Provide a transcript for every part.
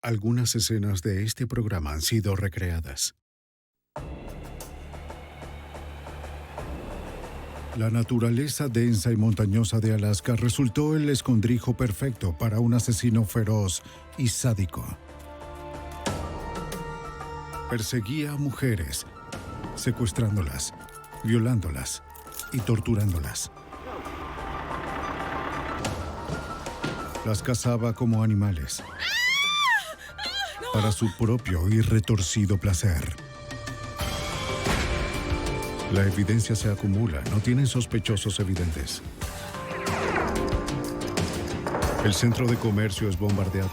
Algunas escenas de este programa han sido recreadas. La naturaleza densa y montañosa de Alaska resultó el escondrijo perfecto para un asesino feroz y sádico. Perseguía a mujeres, secuestrándolas, violándolas y torturándolas. Las cazaba como animales, para su propio y retorcido placer. La evidencia se acumula, no tienen sospechosos evidentes. El centro de comercio es bombardeado.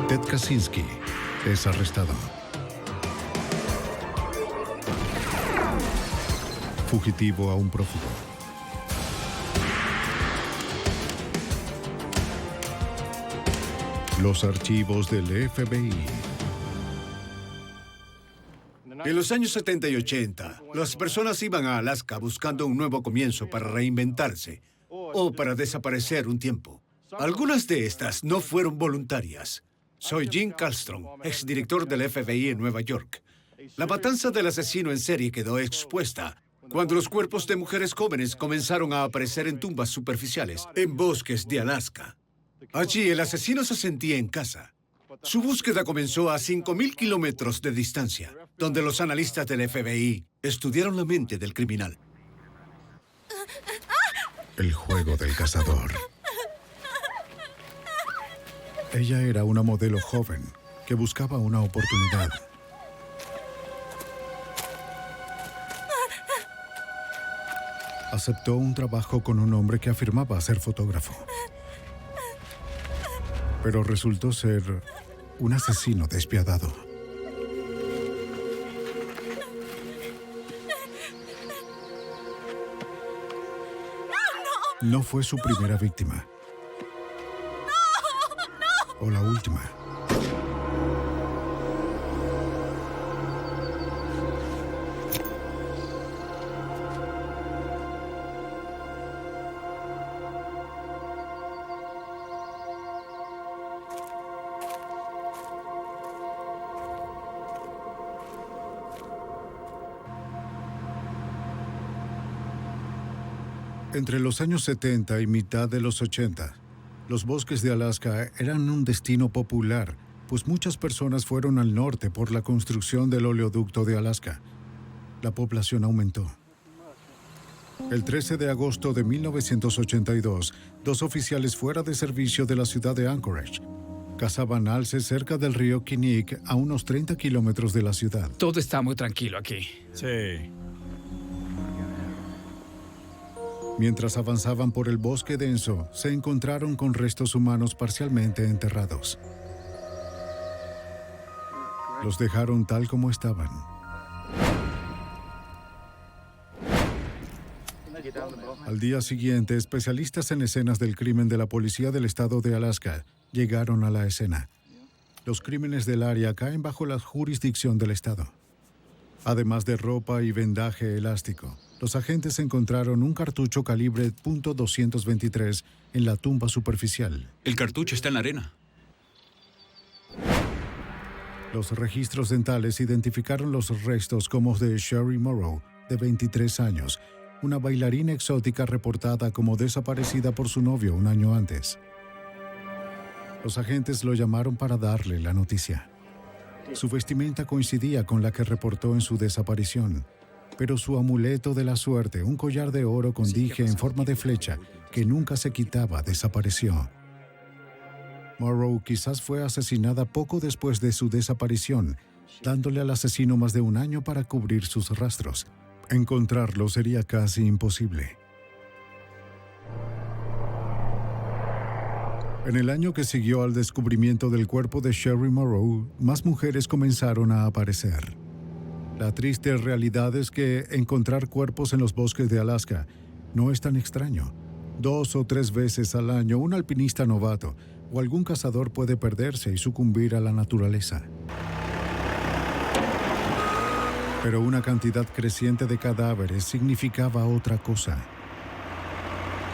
Ted Kaczynski es arrestado. Fugitivo a un prófugo. Los archivos del FBI. En los años 70 y 80, las personas iban a Alaska buscando un nuevo comienzo para reinventarse o para desaparecer un tiempo. Algunas de estas no fueron voluntarias. Soy Jim Kallstrom, exdirector del FBI en Nueva York. La matanza del asesino en serie quedó expuesta cuando los cuerpos de mujeres jóvenes comenzaron a aparecer en tumbas superficiales en bosques de Alaska. Allí el asesino se sentía en casa. Su búsqueda comenzó a 5.000 kilómetros de distancia, donde los analistas del FBI estudiaron la mente del criminal. El juego del cazador. Ella era una modelo joven que buscaba una oportunidad. Aceptó un trabajo con un hombre que afirmaba ser fotógrafo. Pero resultó ser un asesino despiadado. No fue su primera víctima. O la última. Entre los años 70 y mitad de los 80, los bosques de Alaska eran un destino popular, pues muchas personas fueron al norte por la construcción del oleoducto de Alaska. La población aumentó. El 13 de agosto de 1982, dos oficiales fuera de servicio de la ciudad de Anchorage cazaban alces cerca del río Kinnick, a unos 30 kilómetros de la ciudad. Todo está muy tranquilo aquí. Sí. Mientras avanzaban por el bosque denso, se encontraron con restos humanos parcialmente enterrados. Los dejaron tal como estaban. Al día siguiente, especialistas en escenas del crimen de la policía del estado de Alaska llegaron a la escena. Los crímenes del área caen bajo la jurisdicción del estado. Además de ropa y vendaje elástico, los agentes encontraron un cartucho calibre .223 en la tumba superficial. El cartucho está en la arena. Los registros dentales identificaron los restos como de Sherry Morrow, de 23 años, una bailarina exótica reportada como desaparecida por su novio un año antes. Los agentes lo llamaron para darle la noticia. Su vestimenta coincidía con la que reportó en su desaparición, pero su amuleto de la suerte, un collar de oro con dije en forma de flecha que nunca se quitaba, desapareció. Morrow quizás fue asesinada poco después de su desaparición, dándole al asesino más de un año para cubrir sus rastros. Encontrarlo sería casi imposible. En el año que siguió al descubrimiento del cuerpo de Sherry Morrow, más mujeres comenzaron a aparecer. La triste realidad es que encontrar cuerpos en los bosques de Alaska no es tan extraño. 2 o 3 veces al año, un alpinista novato o algún cazador puede perderse y sucumbir a la naturaleza. Pero una cantidad creciente de cadáveres significaba otra cosa.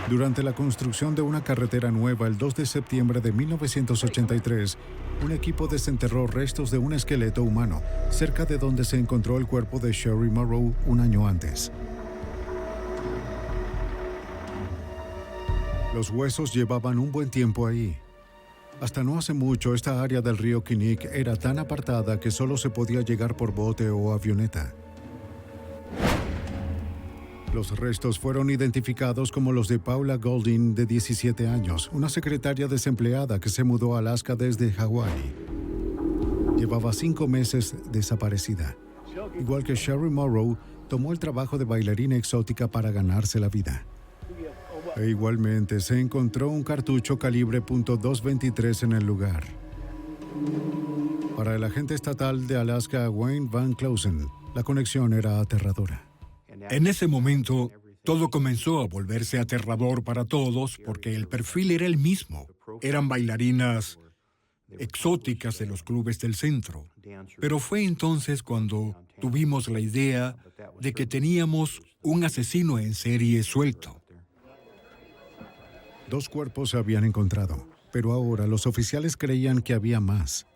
Durante la construcción de una carretera nueva el 2 de septiembre de 1983, un equipo desenterró restos de un esqueleto humano cerca de donde se encontró el cuerpo de Sherry Morrow un año antes. Los huesos llevaban un buen tiempo ahí. Hasta no hace mucho, esta área del río Kinnick era tan apartada que solo se podía llegar por bote o avioneta. Los restos fueron identificados como los de Paula Golding, de 17 años, una secretaria desempleada que se mudó a Alaska desde Hawái. Llevaba 5 meses desaparecida. Igual que Sherry Morrow, tomó el trabajo de bailarina exótica para ganarse la vida. E igualmente se encontró un cartucho calibre .223 en el lugar. Para el agente estatal de Alaska, Wayne Van Clausen, la conexión era aterradora. En ese momento, todo comenzó a volverse aterrador para todos porque el perfil era el mismo. Eran bailarinas exóticas de los clubes del centro. Pero fue entonces cuando tuvimos la idea de que teníamos un asesino en serie suelto. 2 cuerpos se habían encontrado, pero ahora los oficiales creían que había más.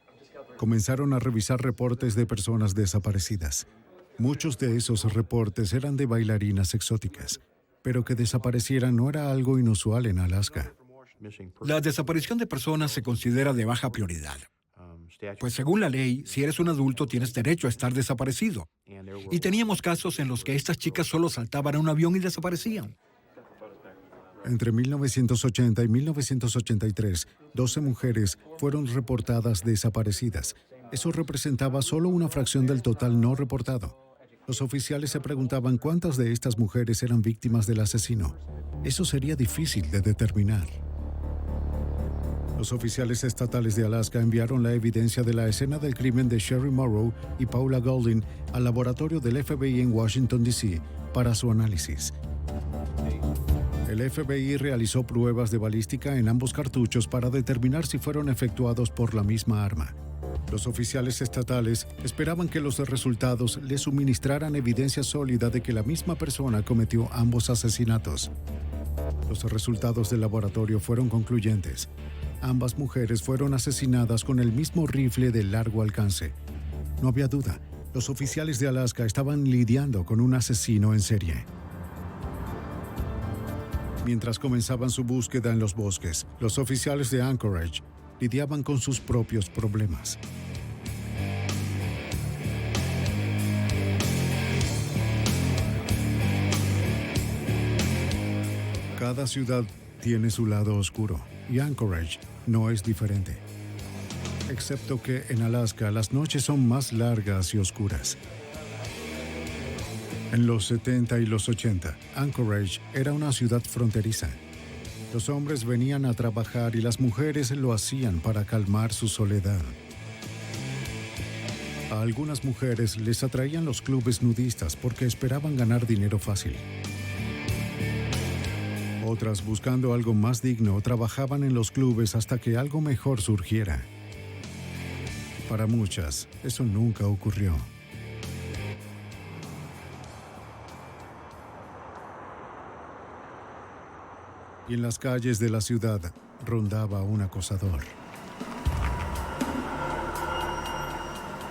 Comenzaron a revisar reportes de personas desaparecidas. Muchos de esos reportes eran de bailarinas exóticas, pero que desaparecieran no era algo inusual en Alaska. La desaparición de personas se considera de baja prioridad. Pues según la ley, si eres un adulto tienes derecho a estar desaparecido. Y teníamos casos en los que estas chicas solo saltaban a un avión y desaparecían. Entre 1980 y 1983, 12 mujeres fueron reportadas desaparecidas. Eso representaba solo una fracción del total no reportado. Los oficiales se preguntaban cuántas de estas mujeres eran víctimas del asesino. Eso sería difícil de determinar. Los oficiales estatales de Alaska enviaron la evidencia de la escena del crimen de Sherry Morrow y Paula Golding al laboratorio del FBI en Washington, D.C. para su análisis. El FBI realizó pruebas de balística en ambos cartuchos para determinar si fueron efectuados por la misma arma. Los oficiales estatales esperaban que los resultados les suministraran evidencia sólida de que la misma persona cometió ambos asesinatos. Los resultados del laboratorio fueron concluyentes. Ambas mujeres fueron asesinadas con el mismo rifle de largo alcance. No había duda, los oficiales de Alaska estaban lidiando con un asesino en serie. Mientras comenzaban su búsqueda en los bosques, los oficiales de Anchorage lidiaban con sus propios problemas. Cada ciudad tiene su lado oscuro, y Anchorage no es diferente. Excepto que en Alaska las noches son más largas y oscuras. En los 70 y los 80, Anchorage era una ciudad fronteriza. Los hombres venían a trabajar y las mujeres lo hacían para calmar su soledad. A algunas mujeres les atraían los clubes nudistas porque esperaban ganar dinero fácil. Otras, buscando algo más digno, trabajaban en los clubes hasta que algo mejor surgiera. Para muchas, eso nunca ocurrió. Y en las calles de la ciudad rondaba un acosador.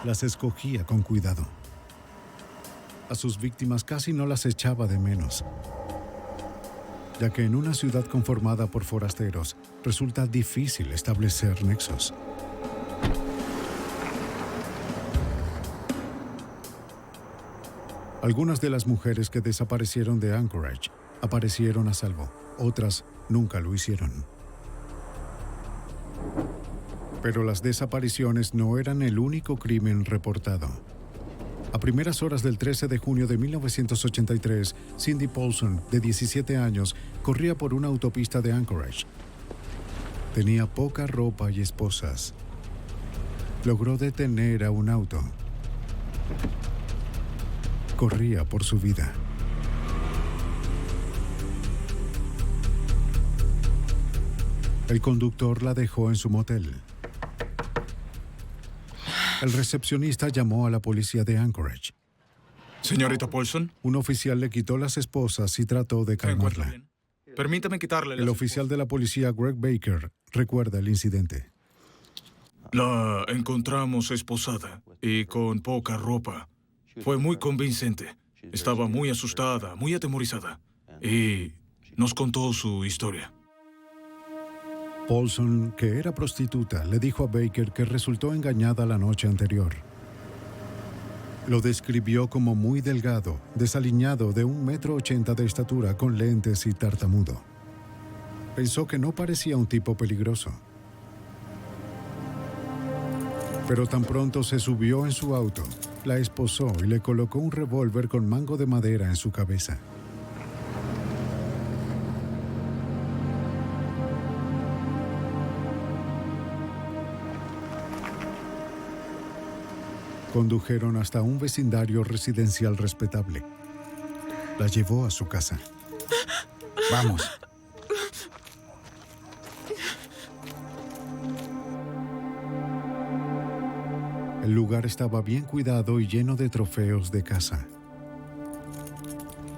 Las escogía con cuidado. A sus víctimas casi no las echaba de menos, ya que en una ciudad conformada por forasteros resulta difícil establecer nexos. Algunas de las mujeres que desaparecieron de Anchorage aparecieron a salvo. Otras nunca lo hicieron. Pero las desapariciones no eran el único crimen reportado. A primeras horas del 13 de junio de 1983, Cindy Paulson, de 17 años, corría por una autopista de Anchorage. Tenía poca ropa y esposas. Logró detener a un auto. Corría por su vida. El conductor la dejó en su motel. El recepcionista llamó a la policía de Anchorage. Señorita Paulson. Un oficial le quitó las esposas y trató de calmarla. Permítame quitarle El oficial de la policía, Greg Baker, recuerda el incidente. La encontramos esposada y con poca ropa. Fue muy convincente. Estaba muy asustada, muy atemorizada. Y nos contó su historia. Paulson, que era prostituta, le dijo a Baker que resultó engañada la noche anterior. Lo describió como muy delgado, desaliñado, de 1,80 m de estatura, con lentes y tartamudo. Pensó que no parecía un tipo peligroso. Pero tan pronto se subió en su auto, la esposó y le colocó un revólver con mango de madera en su cabeza. Condujeron hasta un vecindario residencial respetable. La llevó a su casa. Vamos. El lugar estaba bien cuidado y lleno de trofeos de caza.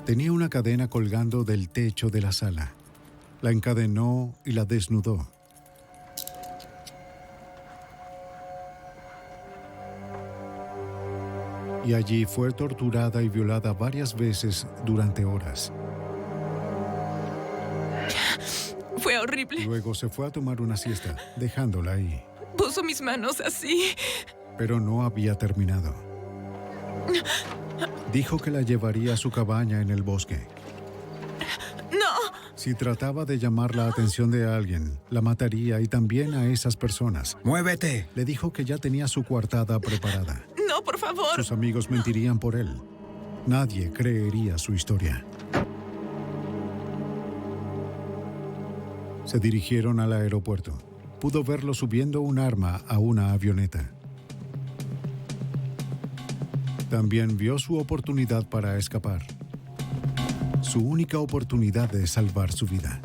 Tenía una cadena colgando del techo de la sala. La encadenó y la desnudó. Y allí fue torturada y violada varias veces durante horas. Fue horrible. Luego se fue a tomar una siesta, dejándola ahí. Puso mis manos así. Pero no había terminado. Dijo que la llevaría a su cabaña en el bosque. ¡No! Si trataba de llamar la atención de alguien, la mataría y también a esas personas. ¡Muévete! Le dijo que ya tenía su coartada preparada. ¡No, por favor! Sus amigos mentirían por él. Nadie creería su historia. Se dirigieron al aeropuerto. Pudo verlo subiendo un arma a una avioneta. También vio su oportunidad para escapar. Su única oportunidad de salvar su vida.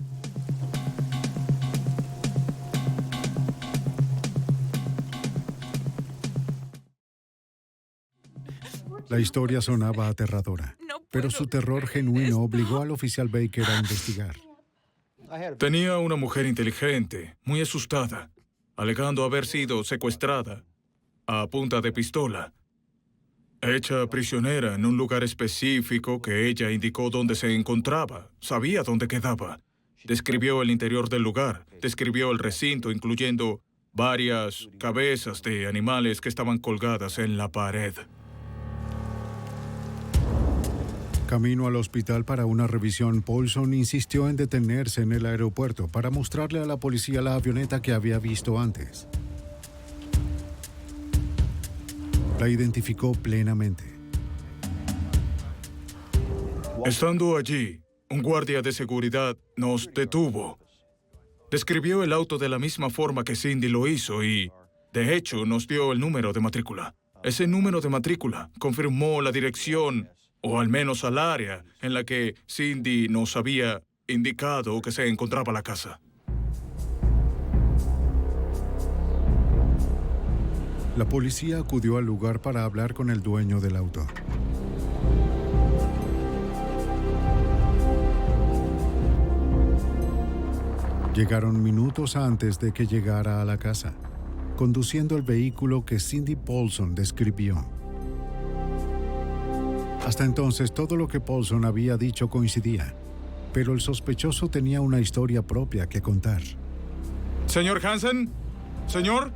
La historia sonaba aterradora, pero su terror genuino obligó al oficial Baker a investigar. Tenía una mujer inteligente, muy asustada, alegando haber sido secuestrada a punta de pistola, hecha prisionera en un lugar específico que ella indicó dónde se encontraba, sabía dónde quedaba. Describió el interior del lugar, describió el recinto, incluyendo varias cabezas de animales que estaban colgadas en la pared. Camino al hospital para una revisión, Paulson insistió en detenerse en el aeropuerto para mostrarle a la policía la avioneta que había visto antes. La identificó plenamente. Estando allí, un guardia de seguridad nos detuvo. Describió el auto de la misma forma que Cindy lo hizo y, de hecho, nos dio el número de matrícula. Ese número de matrícula confirmó la dirección, o al menos al área en la que Cindy nos había indicado que se encontraba la casa. La policía acudió al lugar para hablar con el dueño del auto. Llegaron minutos antes de que llegara a la casa, conduciendo el vehículo que Cindy Paulson describió. Hasta entonces, todo lo que Paulson había dicho coincidía, pero el sospechoso tenía una historia propia que contar. ¿Señor Hansen? ¿Señor?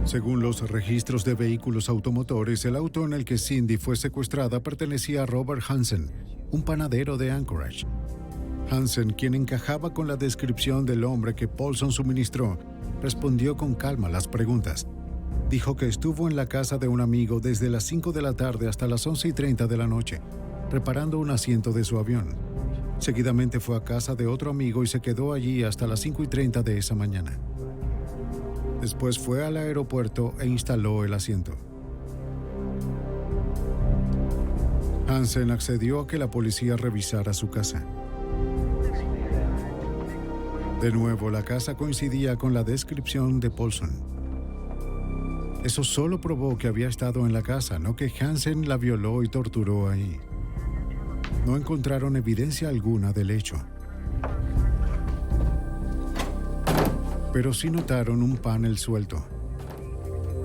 Según los registros de vehículos automotores, el auto en el que Cindy fue secuestrada pertenecía a Robert Hansen, un panadero de Anchorage. Hansen, quien encajaba con la descripción del hombre que Paulson suministró, respondió con calma las preguntas. Dijo que estuvo en la casa de un amigo desde las 5 de la tarde hasta las 11:30 de la noche, reparando un asiento de su avión. Seguidamente fue a casa de otro amigo y se quedó allí hasta las 5:30 de esa mañana. Después fue al aeropuerto e instaló el asiento. Hansen accedió a que la policía revisara su casa. De nuevo, la casa coincidía con la descripción de Paulson. Eso solo probó que había estado en la casa, no que Hansen la violó y torturó ahí. No encontraron evidencia alguna del hecho. Pero sí notaron un panel suelto.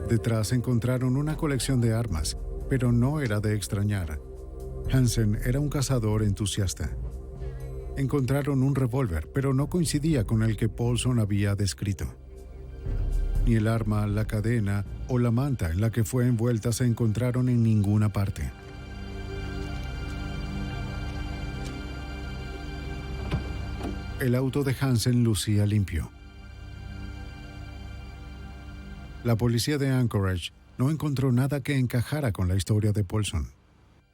Detrás encontraron una colección de armas, pero no era de extrañar. Hansen era un cazador entusiasta. Encontraron un revólver, pero no coincidía con el que Paulson había descrito. Ni el arma, la cadena o la manta en la que fue envuelta se encontraron en ninguna parte. El auto de Hansen lucía limpio. La policía de Anchorage no encontró nada que encajara con la historia de Paulson.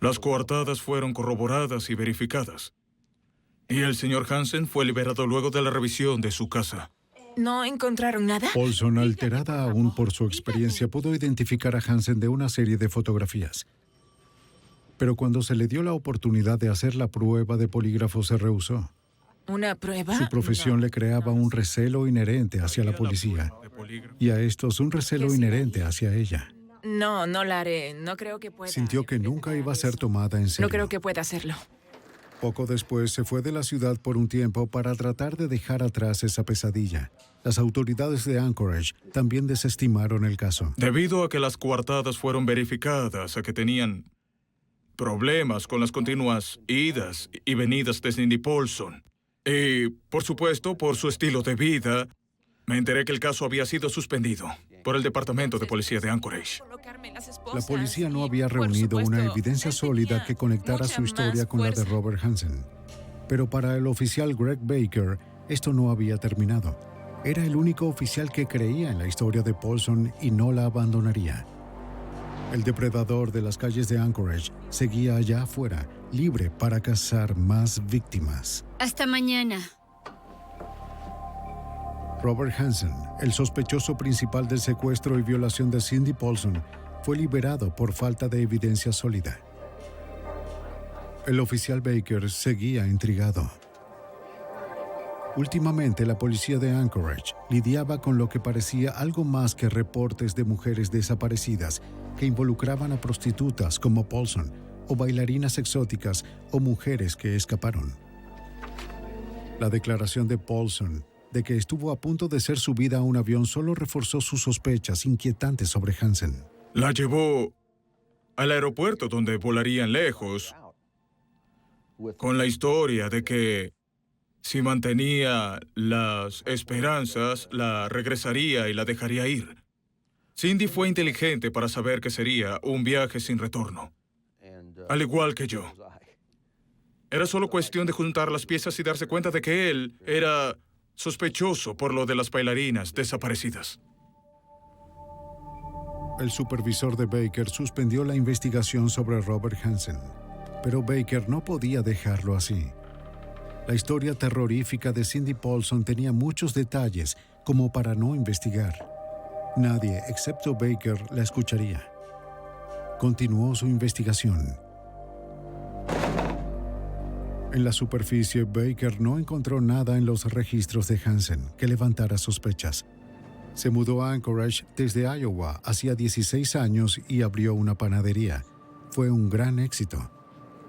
Las coartadas fueron corroboradas y verificadas. Y el señor Hansen fue liberado luego de la revisión de su casa. ¿No encontraron nada? Paulson, alterada aún por su experiencia, pudo identificar a Hansen de una serie de fotografías. Pero cuando se le dio la oportunidad de hacer la prueba de polígrafo, se rehusó. ¿Una prueba? Su profesión le creaba un recelo inherente hacia la policía, y a estos un recelo inherente hacia ella. No, no la haré. No creo que pueda. Sintió que nunca iba a ser tomada en serio. No creo que pueda hacerlo. Poco después se fue de la ciudad por un tiempo para tratar de dejar atrás esa pesadilla. Las autoridades de Anchorage también desestimaron el caso. Debido a que las coartadas fueron verificadas, a que tenían problemas con las continuas idas y venidas de Cindy Paulson. Y, por supuesto, por su estilo de vida, me enteré que el caso había sido suspendido por el Departamento de Policía de Anchorage. La policía no había reunido una evidencia sólida que conectara su historia con la de Robert Hansen. Pero para el oficial Greg Baker, esto no había terminado. Era el único oficial que creía en la historia de Paulson y no la abandonaría. El depredador de las calles de Anchorage seguía allá afuera, libre para cazar más víctimas. Hasta mañana. Robert Hansen, el sospechoso principal del secuestro y violación de Cindy Paulson, fue liberado por falta de evidencia sólida. El oficial Baker seguía intrigado. Últimamente, la policía de Anchorage lidiaba con lo que parecía algo más que reportes de mujeres desaparecidas que involucraban a prostitutas como Paulson, o bailarinas exóticas, o mujeres que escaparon. La declaración de Paulson de que estuvo a punto de ser subida a un avión solo reforzó sus sospechas inquietantes sobre Hansen. La llevó al aeropuerto donde volarían lejos, con la historia de que si mantenía las esperanzas, la regresaría y la dejaría ir. Cindy fue inteligente para saber que sería un viaje sin retorno, al igual que yo. Era solo cuestión de juntar las piezas y darse cuenta de que él era sospechoso por lo de las bailarinas desaparecidas. El supervisor de Baker suspendió la investigación sobre Robert Hansen, pero Baker no podía dejarlo así. La historia terrorífica de Cindy Paulson tenía muchos detalles como para no investigar. Nadie, excepto Baker, la escucharía. Continuó su investigación. En la superficie, Baker no encontró nada en los registros de Hansen que levantara sospechas. Se mudó a Anchorage desde Iowa hacía 16 años y abrió una panadería. Fue un gran éxito.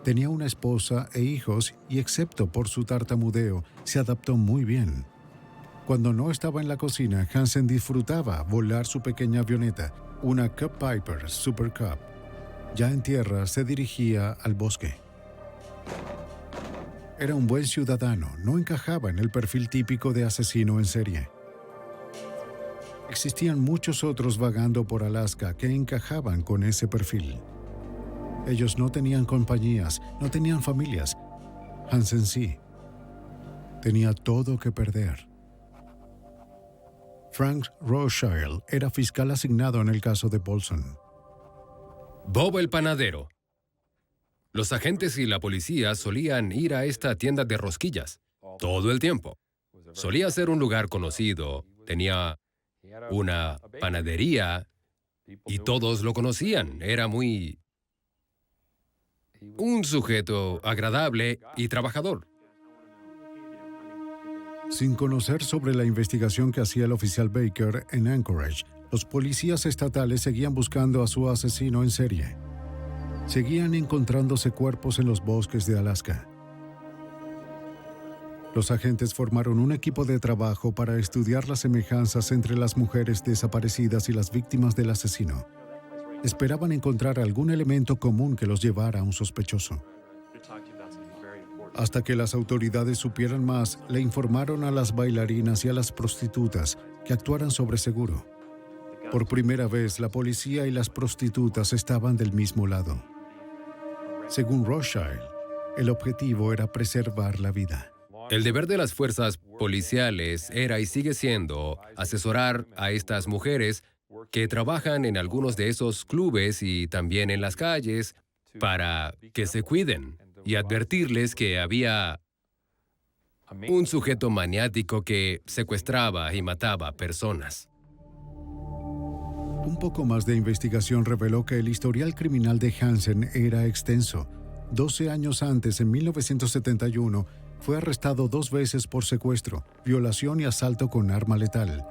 Tenía una esposa e hijos y, excepto por su tartamudeo, se adaptó muy bien. Cuando no estaba en la cocina, Hansen disfrutaba volar su pequeña avioneta, una Cup Piper Super Cup. Ya en tierra, se dirigía al bosque. Era un buen ciudadano, no encajaba en el perfil típico de asesino en serie. Existían muchos otros vagando por Alaska que encajaban con ese perfil. Ellos no tenían compañías, no tenían familias. Hansen sí. Tenía todo que perder. Frank Rothschild era fiscal asignado en el caso de Paulson. Bob el panadero. Los agentes y la policía solían ir a esta tienda de rosquillas todo el tiempo. Solía ser un lugar conocido, tenía una panadería y todos lo conocían. Era un sujeto agradable y trabajador. Sin conocer sobre la investigación que hacía el oficial Baker en Anchorage, los policías estatales seguían buscando a su asesino en serie. Seguían encontrándose cuerpos en los bosques de Alaska. Los agentes formaron un equipo de trabajo para estudiar las semejanzas entre las mujeres desaparecidas y las víctimas del asesino. Esperaban encontrar algún elemento común que los llevara a un sospechoso. Hasta que las autoridades supieran más, le informaron a las bailarinas y a las prostitutas que actuaran sobre seguro. Por primera vez, la policía y las prostitutas estaban del mismo lado. Según Rothschild, el objetivo era preservar la vida. El deber de las fuerzas policiales era y sigue siendo asesorar a estas mujeres que trabajan en algunos de esos clubes y también en las calles para que se cuiden y advertirles que había un sujeto maniático que secuestraba y mataba personas. Un poco más de investigación reveló que el historial criminal de Hansen era extenso. 12 años antes, en 1971, fue arrestado 2 veces por secuestro, violación y asalto con arma letal.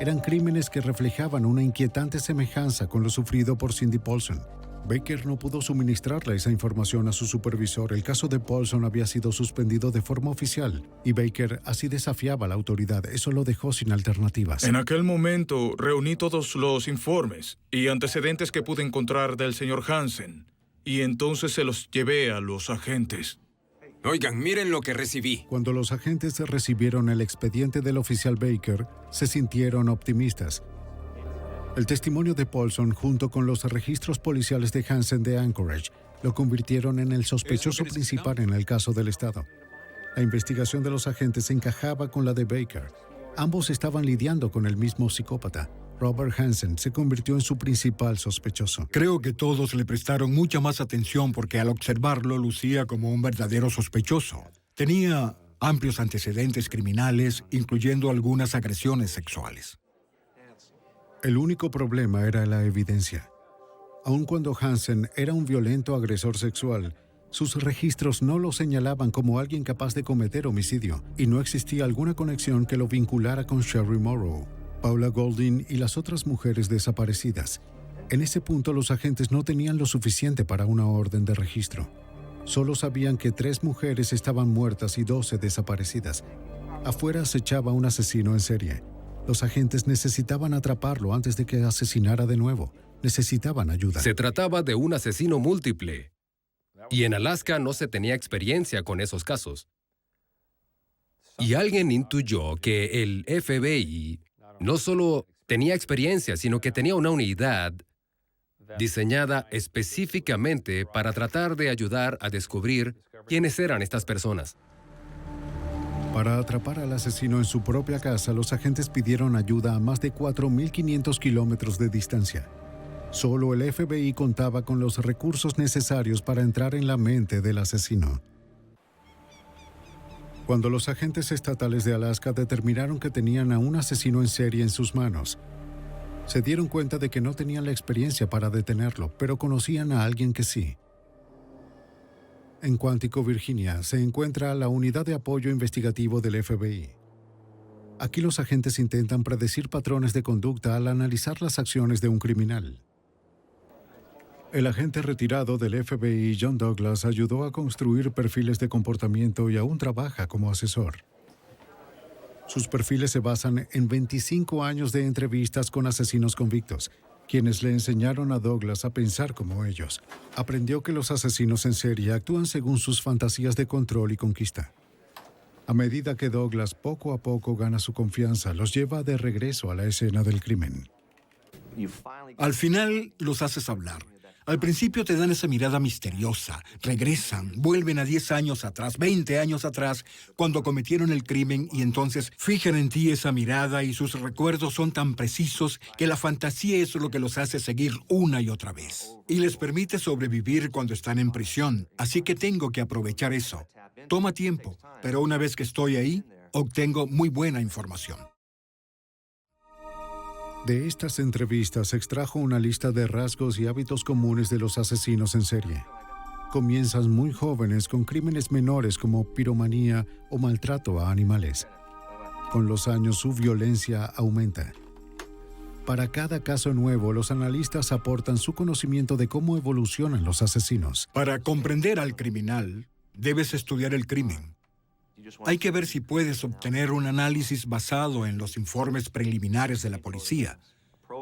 Eran crímenes que reflejaban una inquietante semejanza con lo sufrido por Cindy Paulson. Baker no pudo suministrarle esa información a su supervisor. El caso de Paulson había sido suspendido de forma oficial y Baker así desafiaba a la autoridad. Eso lo dejó sin alternativas. En aquel momento reuní todos los informes y antecedentes que pude encontrar del señor Hansen y entonces se los llevé a los agentes. Oigan, miren lo que recibí. Cuando los agentes recibieron el expediente del oficial Baker, se sintieron optimistas. El testimonio de Paulson, junto con los registros policiales de Hansen de Anchorage, lo convirtieron en el sospechoso principal en el caso del Estado. La investigación de los agentes encajaba con la de Baker. Ambos estaban lidiando con el mismo psicópata. Robert Hansen se convirtió en su principal sospechoso. Creo que todos le prestaron mucha más atención porque al observarlo lucía como un verdadero sospechoso. Tenía amplios antecedentes criminales, incluyendo algunas agresiones sexuales. El único problema era la evidencia. Aun cuando Hansen era un violento agresor sexual, sus registros no lo señalaban como alguien capaz de cometer homicidio, y no existía alguna conexión que lo vinculara con Sherry Morrow, Paula Golding y las otras mujeres desaparecidas. En ese punto los agentes no tenían lo suficiente para una orden de registro. Solo sabían que 3 mujeres estaban muertas y 12 desaparecidas. Afuera acechaba un asesino en serie. Los agentes necesitaban atraparlo antes de que asesinara de nuevo. Necesitaban ayuda. Se trataba de un asesino múltiple. Y en Alaska no se tenía experiencia con esos casos. Y alguien intuyó que el FBI no solo tenía experiencia, sino que tenía una unidad diseñada específicamente para tratar de ayudar a descubrir quiénes eran estas personas. Para atrapar al asesino en su propia casa, los agentes pidieron ayuda a más de 4.500 kilómetros de distancia. Solo el FBI contaba con los recursos necesarios para entrar en la mente del asesino. Cuando los agentes estatales de Alaska determinaron que tenían a un asesino en serie en sus manos, se dieron cuenta de que no tenían la experiencia para detenerlo, pero conocían a alguien que sí. En Quantico, Virginia, se encuentra la Unidad de Apoyo Investigativo del FBI. Aquí los agentes intentan predecir patrones de conducta al analizar las acciones de un criminal. El agente retirado del FBI, John Douglas, ayudó a construir perfiles de comportamiento y aún trabaja como asesor. Sus perfiles se basan en 25 años de entrevistas con asesinos convictos, quienes le enseñaron a Douglas a pensar como ellos. Aprendió que los asesinos en serie actúan según sus fantasías de control y conquista. A medida que Douglas poco a poco gana su confianza, los lleva de regreso a la escena del crimen. Al final los haces hablar. Al principio te dan esa mirada misteriosa, regresan, vuelven a 10 años atrás, 20 años atrás, cuando cometieron el crimen y entonces fijan en ti esa mirada y sus recuerdos son tan precisos que la fantasía es lo que los hace seguir una y otra vez. Y les permite sobrevivir cuando están en prisión, así que tengo que aprovechar eso. Toma tiempo, pero una vez que estoy ahí, obtengo muy buena información. De estas entrevistas se extrajo una lista de rasgos y hábitos comunes de los asesinos en serie. Comienzan muy jóvenes con crímenes menores como piromanía o maltrato a animales. Con los años su violencia aumenta. Para cada caso nuevo, los analistas aportan su conocimiento de cómo evolucionan los asesinos. Para comprender al criminal, debes estudiar el crimen. Hay que ver si puedes obtener un análisis basado en los informes preliminares de la policía,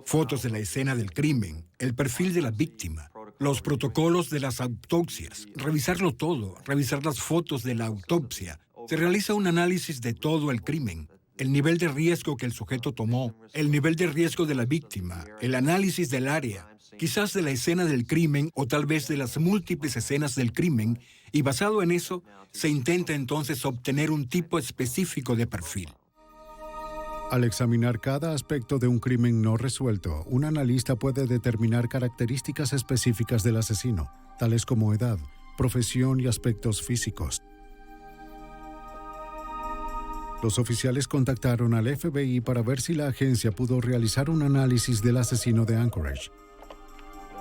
fotos de la escena del crimen, el perfil de la víctima, los protocolos de las autopsias, revisarlo todo, revisar las fotos de la autopsia. Se realiza un análisis de todo el crimen, el nivel de riesgo que el sujeto tomó, el nivel de riesgo de la víctima, el análisis del área, quizás de la escena del crimen o tal vez de las múltiples escenas del crimen, y basado en eso, se intenta entonces obtener un tipo específico de perfil. Al examinar cada aspecto de un crimen no resuelto, un analista puede determinar características específicas del asesino, tales como edad, profesión y aspectos físicos. Los oficiales contactaron al FBI para ver si la agencia pudo realizar un análisis del asesino de Anchorage.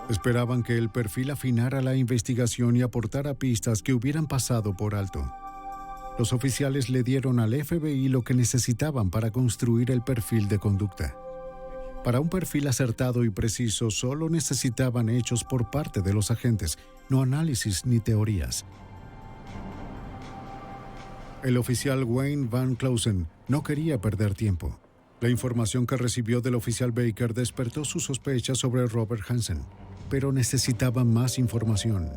Esperaban que el perfil afinara la investigación y aportara pistas que hubieran pasado por alto. Los oficiales le dieron al FBI lo que necesitaban para construir el perfil de conducta. Para un perfil acertado y preciso, solo necesitaban hechos por parte de los agentes, no análisis ni teorías. El oficial Wayne Van Clausen no quería perder tiempo. La información que recibió del oficial Baker despertó sus sospechas sobre Robert Hansen, pero necesitaban más información.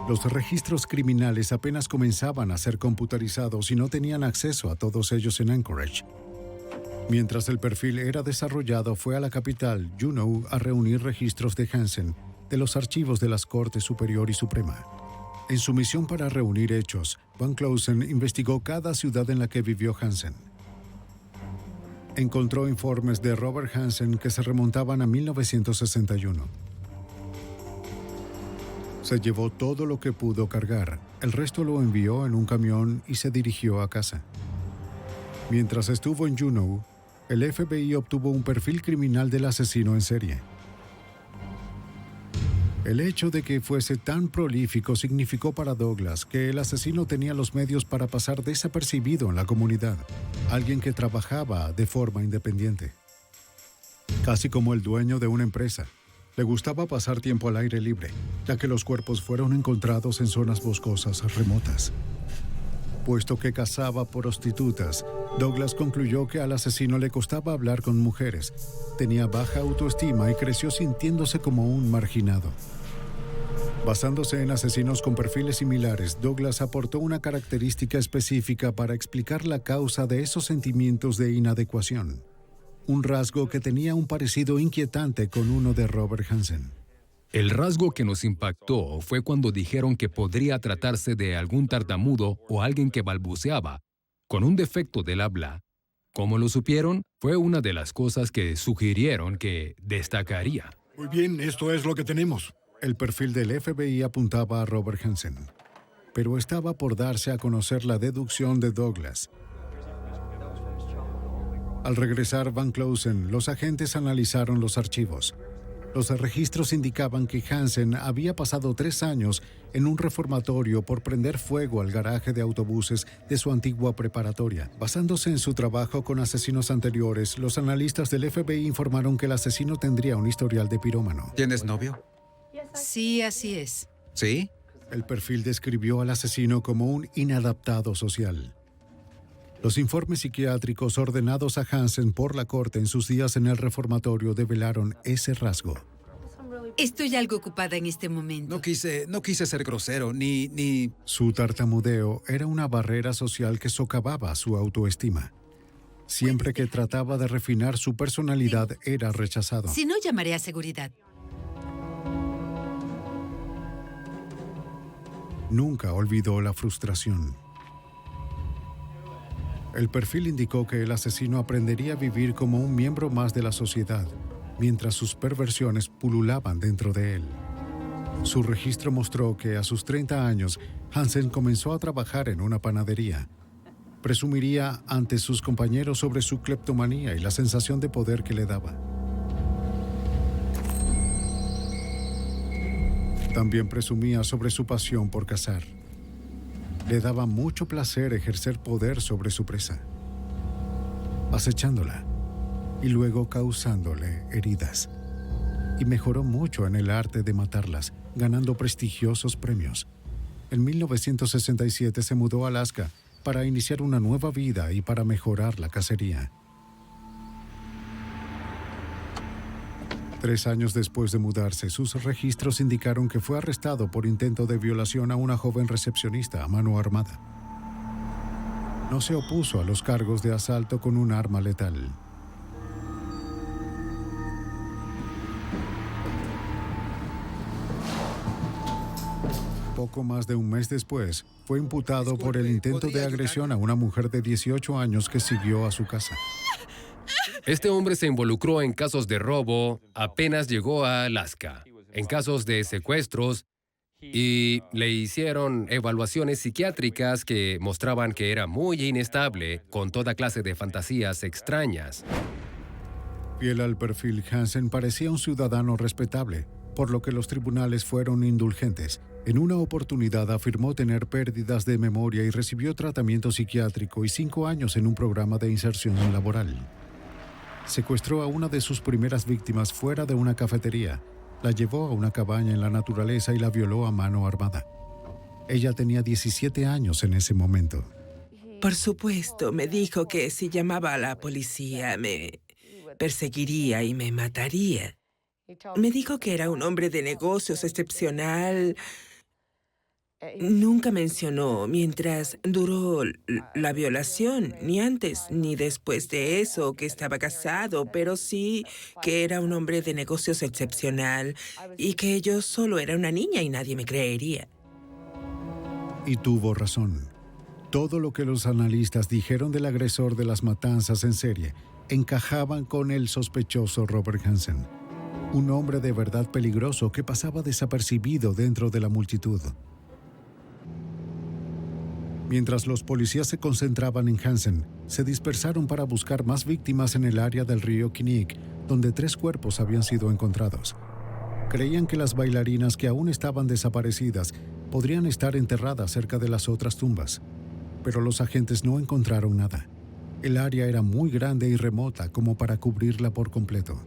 Los registros criminales apenas comenzaban a ser computarizados y no tenían acceso a todos ellos en Anchorage. Mientras el perfil era desarrollado, fue a la capital, Juneau, a reunir registros de Hansen de los archivos de las Cortes Superior y Suprema. En su misión para reunir hechos, Van Clausen investigó cada ciudad en la que vivió Hansen. Encontró informes de Robert Hansen que se remontaban a 1961. Se llevó todo lo que pudo cargar, el resto lo envió en un camión y se dirigió a casa. Mientras estuvo en Juneau, el FBI obtuvo un perfil criminal del asesino en serie. El hecho de que fuese tan prolífico significó para Douglas que el asesino tenía los medios para pasar desapercibido en la comunidad, alguien que trabajaba de forma independiente. Casi como el dueño de una empresa. Le gustaba pasar tiempo al aire libre, ya que los cuerpos fueron encontrados en zonas boscosas remotas. Puesto que cazaba prostitutas, Douglas concluyó que al asesino le costaba hablar con mujeres, tenía baja autoestima y creció sintiéndose como un marginado. Basándose en asesinos con perfiles similares, Douglas aportó una característica específica para explicar la causa de esos sentimientos de inadecuación. Un rasgo que tenía un parecido inquietante con uno de Robert Hansen. El rasgo que nos impactó fue cuando dijeron que podría tratarse de algún tartamudo o alguien que balbuceaba, con un defecto del habla. ¿Cómo lo supieron? Fue una de las cosas que sugirieron que destacaría. Muy bien, esto es lo que tenemos. El perfil del FBI apuntaba a Robert Hansen, pero estaba por darse a conocer la deducción de Douglas. Al regresar Van Clausen, los agentes analizaron los archivos. Los registros indicaban que Hansen había pasado 3 años en un reformatorio por prender fuego al garaje de autobuses de su antigua preparatoria. Basándose en su trabajo con asesinos anteriores, los analistas del FBI informaron que el asesino tendría un historial de pirómano. ¿Tienes novio? Sí, así es. ¿Sí? El perfil describió al asesino como un inadaptado social. Los informes psiquiátricos ordenados a Hansen por la corte en sus días en el reformatorio develaron ese rasgo. Estoy algo ocupada en este momento. No quise ser grosero, ni... Su tartamudeo era una barrera social que socavaba su autoestima. Siempre que trataba de refinar su personalidad, era rechazado. Si no, llamaré a seguridad. Nunca olvidó la frustración. El perfil indicó que el asesino aprendería a vivir como un miembro más de la sociedad, mientras sus perversiones pululaban dentro de él. Su registro mostró que a sus 30 años, Hansen comenzó a trabajar en una panadería. Presumiría ante sus compañeros sobre su cleptomanía y la sensación de poder que le daba. También presumía sobre su pasión por cazar. Le daba mucho placer ejercer poder sobre su presa. acechándola y luego causándole heridas. Y mejoró mucho en el arte de matarlas, ganando prestigiosos premios. En 1967 se mudó a Alaska para iniciar una nueva vida y para mejorar la cacería. 3 años después de mudarse, sus registros indicaron que fue arrestado por intento de violación a una joven recepcionista a mano armada. No se opuso a los cargos de asalto con un arma letal. Poco más de un mes después, fue imputado por el intento de agresión a una mujer de 18 años que siguió a su casa. Este hombre se involucró en casos de robo apenas llegó a Alaska, en casos de secuestros, y le hicieron evaluaciones psiquiátricas que mostraban que era muy inestable, con toda clase de fantasías extrañas. Fiel al perfil, Hansen parecía un ciudadano respetable, por lo que los tribunales fueron indulgentes. En una oportunidad afirmó tener pérdidas de memoria y recibió tratamiento psiquiátrico y 5 años en un programa de inserción laboral. Secuestró a una de sus primeras víctimas fuera de una cafetería, la llevó a una cabaña en la naturaleza y la violó a mano armada. Ella tenía 17 años en ese momento. Por supuesto, me dijo que si llamaba a la policía me perseguiría y me mataría. Me dijo que era un hombre de negocios excepcional. Nunca mencionó mientras duró la violación, ni antes ni después de eso, que estaba casado, pero sí que era un hombre de negocios excepcional y que yo solo era una niña y nadie me creería. Y tuvo razón. Todo lo que los analistas dijeron del agresor de las matanzas en serie encajaban con el sospechoso Robert Hansen, un hombre de verdad peligroso que pasaba desapercibido dentro de la multitud. Mientras los policías se concentraban en Hansen, se dispersaron para buscar más víctimas en el área del río Kinnick, donde 3 cuerpos habían sido encontrados. Creían que las bailarinas que aún estaban desaparecidas podrían estar enterradas cerca de las otras tumbas, pero los agentes no encontraron nada. El área era muy grande y remota como para cubrirla por completo.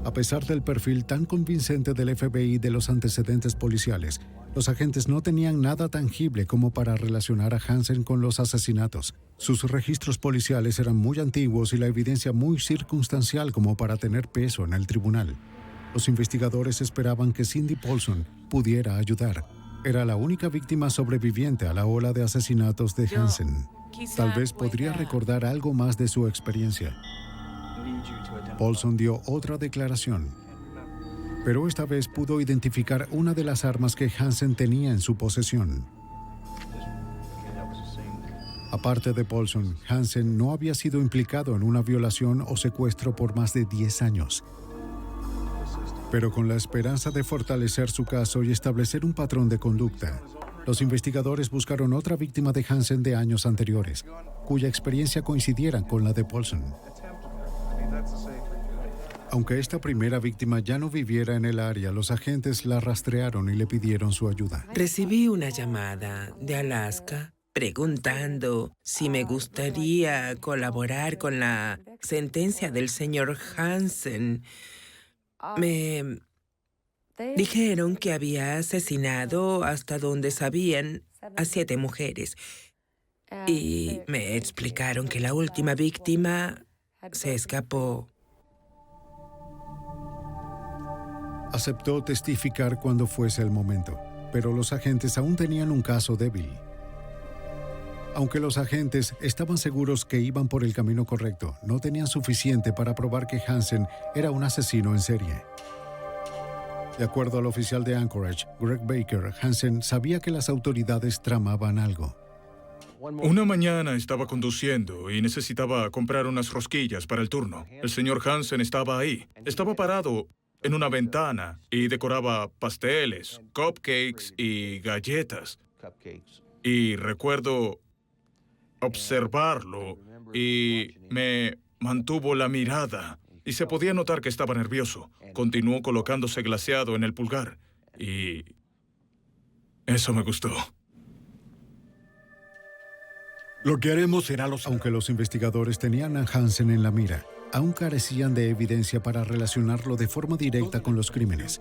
A pesar del perfil tan convincente del FBI de los antecedentes policiales, los agentes no tenían nada tangible como para relacionar a Hansen con los asesinatos. Sus registros policiales eran muy antiguos y la evidencia muy circunstancial como para tener peso en el tribunal. Los investigadores esperaban que Cindy Paulson pudiera ayudar. Era la única víctima sobreviviente a la ola de asesinatos de Hansen. Tal vez podría recordar algo más de su experiencia. Paulson dio otra declaración, pero esta vez pudo identificar una de las armas que Hansen tenía en su posesión. Aparte de Paulson, Hansen no había sido implicado en una violación o secuestro por más de 10 años. Pero con la esperanza de fortalecer su caso y establecer un patrón de conducta, los investigadores buscaron otra víctima de Hansen de años anteriores, cuya experiencia coincidiera con la de Paulson. Aunque esta primera víctima ya no viviera en el área, los agentes la rastrearon y le pidieron su ayuda. Recibí una llamada de Alaska preguntando si me gustaría colaborar con la sentencia del señor Hansen. Me dijeron que había asesinado, hasta donde sabían, a 7 mujeres. Y me explicaron que la última víctima se escapó. Aceptó testificar cuando fuese el momento, pero los agentes aún tenían un caso débil. Aunque los agentes estaban seguros que iban por el camino correcto, no tenían suficiente para probar que Hansen era un asesino en serie. De acuerdo al oficial de Anchorage, Greg Baker, Hansen sabía que las autoridades tramaban algo. Una mañana estaba conduciendo y necesitaba comprar unas rosquillas para el turno. El señor Hansen estaba ahí. Estaba parado en una ventana y decoraba pasteles, cupcakes y galletas. Y recuerdo observarlo y me mantuvo la mirada y se podía notar que estaba nervioso. Continuó colocándose glaseado en el pulgar y eso me gustó. Lo que haremos será Aunque los investigadores tenían a Hansen en la mira, aún carecían de evidencia para relacionarlo de forma directa con los crímenes.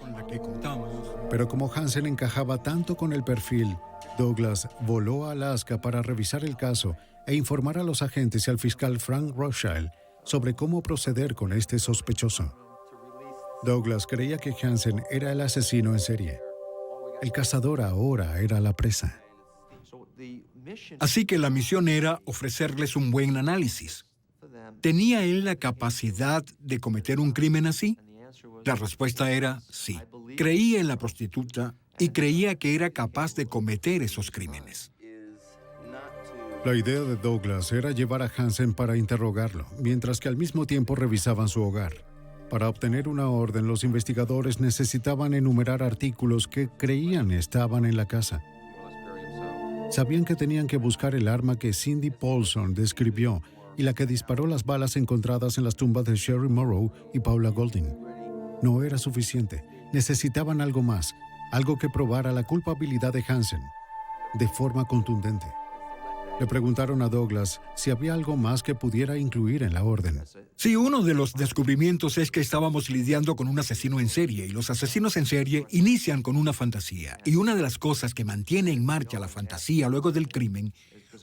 Pero como Hansen encajaba tanto con el perfil, Douglas voló a Alaska para revisar el caso e informar a los agentes y al fiscal Frank Rothschild sobre cómo proceder con este sospechoso. Douglas creía que Hansen era el asesino en serie. El cazador ahora era la presa. Así que la misión era ofrecerles un buen análisis. ¿Tenía él la capacidad de cometer un crimen así? La respuesta era sí. Creía en la prostituta y creía que era capaz de cometer esos crímenes. La idea de Douglas era llevar a Hansen para interrogarlo, mientras que al mismo tiempo revisaban su hogar. Para obtener una orden, los investigadores necesitaban enumerar artículos que creían estaban en la casa. Sabían que tenían que buscar el arma que Cindy Paulson describió y la que disparó las balas encontradas en las tumbas de Sherry Morrow y Paula Golding. No era suficiente. Necesitaban algo más, algo que probara la culpabilidad de Hansen, de forma contundente. Le preguntaron a Douglas si había algo más que pudiera incluir en la orden. Sí, uno de los descubrimientos es que estábamos lidiando con un asesino en serie, y los asesinos en serie inician con una fantasía. Y una de las cosas que mantiene en marcha la fantasía luego del crimen,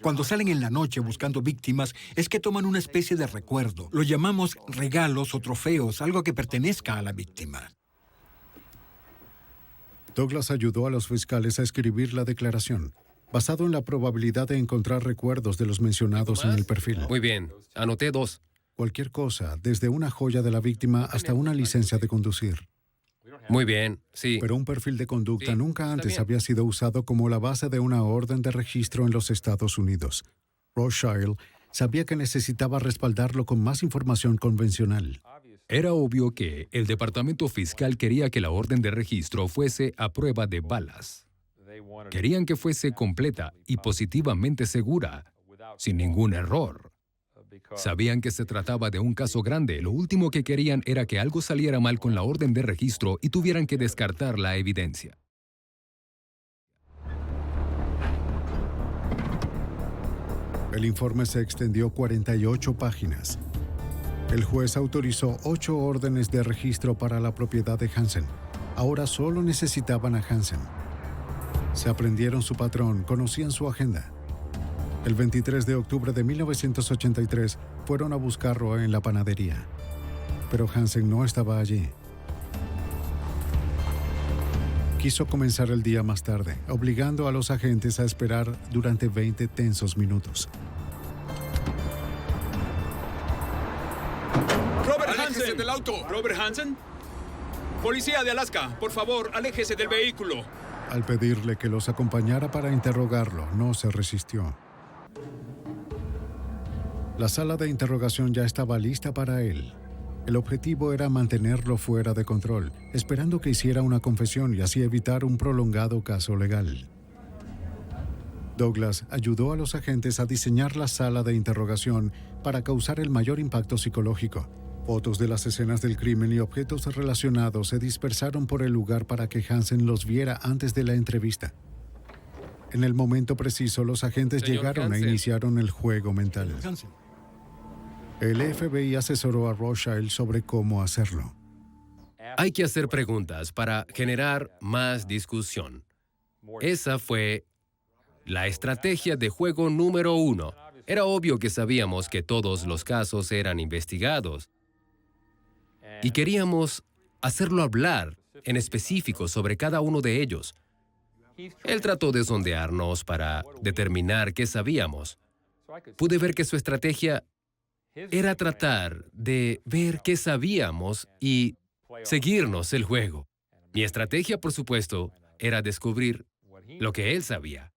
cuando salen en la noche buscando víctimas, es que toman una especie de recuerdo. Lo llamamos regalos o trofeos, algo que pertenezca a la víctima. Douglas ayudó a los fiscales a escribir la declaración, basado en la probabilidad de encontrar recuerdos de los mencionados en el perfil. Muy bien, anoté 2. Cualquier cosa, desde una joya de la víctima hasta una licencia de conducir. Muy bien, sí. Pero un perfil de conducta Sí, nunca está antes bien. había sido usado como la base de una orden de registro en los Estados Unidos. Rothschild sabía que necesitaba respaldarlo con más información convencional. Era obvio que el departamento fiscal quería que la orden de registro fuese a prueba de balas. Querían que fuese completa y positivamente segura, sin ningún error. Sabían que se trataba de un caso grande. Lo último que querían era que algo saliera mal con la orden de registro y tuvieran que descartar la evidencia. El informe se extendió 48 páginas. El juez autorizó 8 órdenes de registro para la propiedad de Hansen. Ahora solo necesitaban a Hansen. Se aprendieron su patrón, conocían su agenda. El 23 de octubre de 1983 fueron a buscarlo en la panadería. Pero Hansen no estaba allí. Quiso comenzar el día más tarde, obligando a los agentes a esperar durante 20 tensos minutos. ¡Robert Hansen! Del auto! ¿Robert Hansen? Policía de Alaska, por favor, aléjese del vehículo. Al pedirle que los acompañara para interrogarlo, no se resistió. La sala de interrogación ya estaba lista para él. El objetivo era mantenerlo fuera de control, esperando que hiciera una confesión y así evitar un prolongado caso legal. Douglas ayudó a los agentes a diseñar la sala de interrogación para causar el mayor impacto psicológico. Fotos de las escenas del crimen y objetos relacionados se dispersaron por el lugar para que Hansen los viera antes de la entrevista. En el momento preciso, los agentes Señor llegaron e Hansen. iniciaron el juego mental. El FBI asesoró a Rothschild sobre cómo hacerlo. Hay que hacer preguntas para generar más discusión. Esa fue la estrategia de juego número 1. Era obvio que sabíamos que todos los casos eran investigados y queríamos hacerlo hablar en específico sobre cada uno de ellos. Él trató de sondearnos para determinar qué sabíamos. Pude ver que su estrategia era tratar de ver qué sabíamos y seguirnos el juego. Mi estrategia, por supuesto, era descubrir lo que él sabía.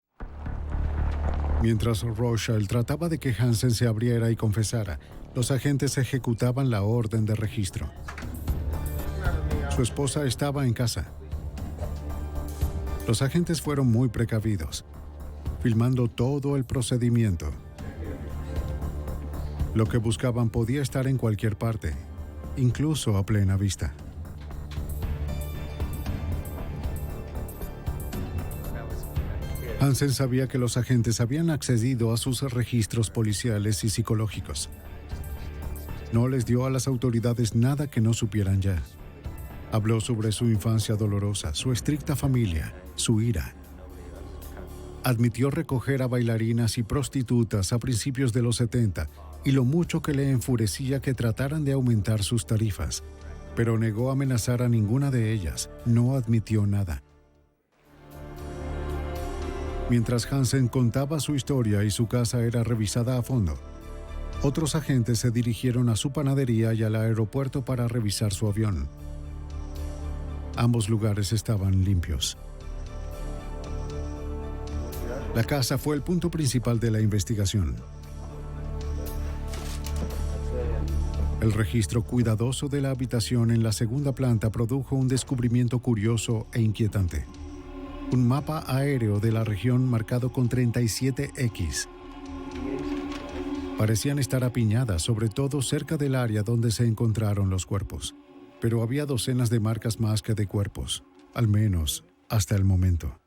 Mientras Rothschild trataba de que Hansen se abriera y confesara, los agentes ejecutaban la orden de registro. Su esposa estaba en casa. Los agentes fueron muy precavidos, filmando todo el procedimiento. Lo que buscaban podía estar en cualquier parte, incluso a plena vista. Hansen sabía que los agentes habían accedido a sus registros policiales y psicológicos. No les dio a las autoridades nada que no supieran ya. Habló sobre su infancia dolorosa, su estricta familia, su ira. Admitió recoger a bailarinas y prostitutas a principios de los 70 y lo mucho que le enfurecía que trataran de aumentar sus tarifas, pero negó amenazar a ninguna de ellas. No admitió nada. Mientras Hansen contaba su historia y su casa era revisada a fondo, otros agentes se dirigieron a su panadería y al aeropuerto para revisar su avión. Ambos lugares estaban limpios. La casa fue el punto principal de la investigación. El registro cuidadoso de la habitación en la segunda planta produjo un descubrimiento curioso e inquietante. Un mapa aéreo de la región marcado con 37X. Parecían estar apiñadas, sobre todo cerca del área donde se encontraron los cuerpos. Pero había docenas de marcas más que de cuerpos, al menos hasta el momento.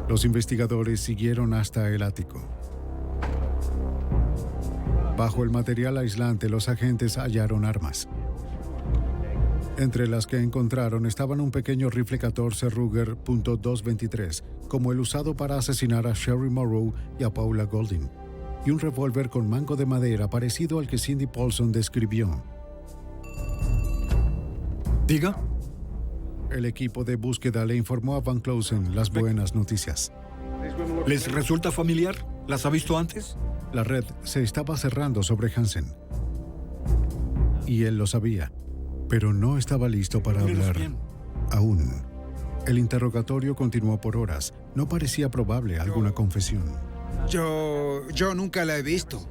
Los investigadores siguieron hasta el ático. Bajo el material aislante, los agentes hallaron armas. Entre las que encontraron estaban un pequeño rifle 14 Ruger .223, como el usado para asesinar a Sherry Morrow y a Paula Golding, y un revólver con mango de madera parecido al que Cindy Paulson describió. Diga. El equipo de búsqueda le informó a Van Closen las buenas noticias. ¿Les resulta familiar? ¿Las ha visto antes? La red se estaba cerrando sobre Hansen. Y él lo sabía, pero no estaba listo para hablar aún. El interrogatorio continuó por horas. No parecía probable alguna confesión. Yo nunca la he visto.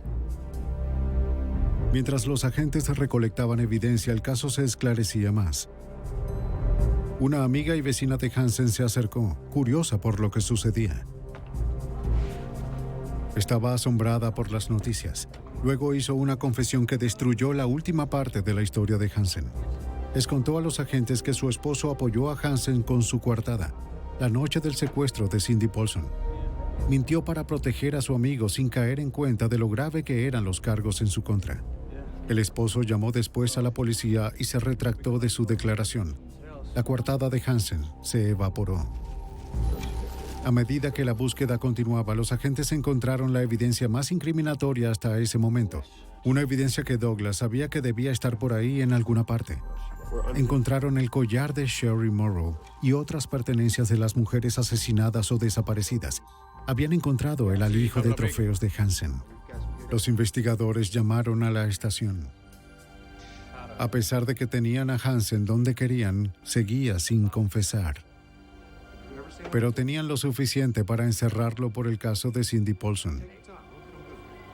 Mientras los agentes recolectaban evidencia, el caso se esclarecía más. Una amiga y vecina de Hansen se acercó, curiosa por lo que sucedía. Estaba asombrada por las noticias. Luego hizo una confesión que destruyó la última parte de la historia de Hansen. Les contó a los agentes que su esposo apoyó a Hansen con su coartada, la noche del secuestro de Cindy Paulson. Mintió para proteger a su amigo sin caer en cuenta de lo grave que eran los cargos en su contra. El esposo llamó después a la policía y se retractó de su declaración. La coartada de Hansen se evaporó. A medida que la búsqueda continuaba, los agentes encontraron la evidencia más incriminatoria hasta ese momento. Una evidencia que Douglas sabía que debía estar por ahí en alguna parte. Encontraron el collar de Sherry Morrow y otras pertenencias de las mujeres asesinadas o desaparecidas. Habían encontrado el alijo de trofeos de Hansen. Los investigadores llamaron a la estación. A pesar de que tenían a Hansen donde querían, seguía sin confesar. Pero tenían lo suficiente para encerrarlo por el caso de Cindy Paulson.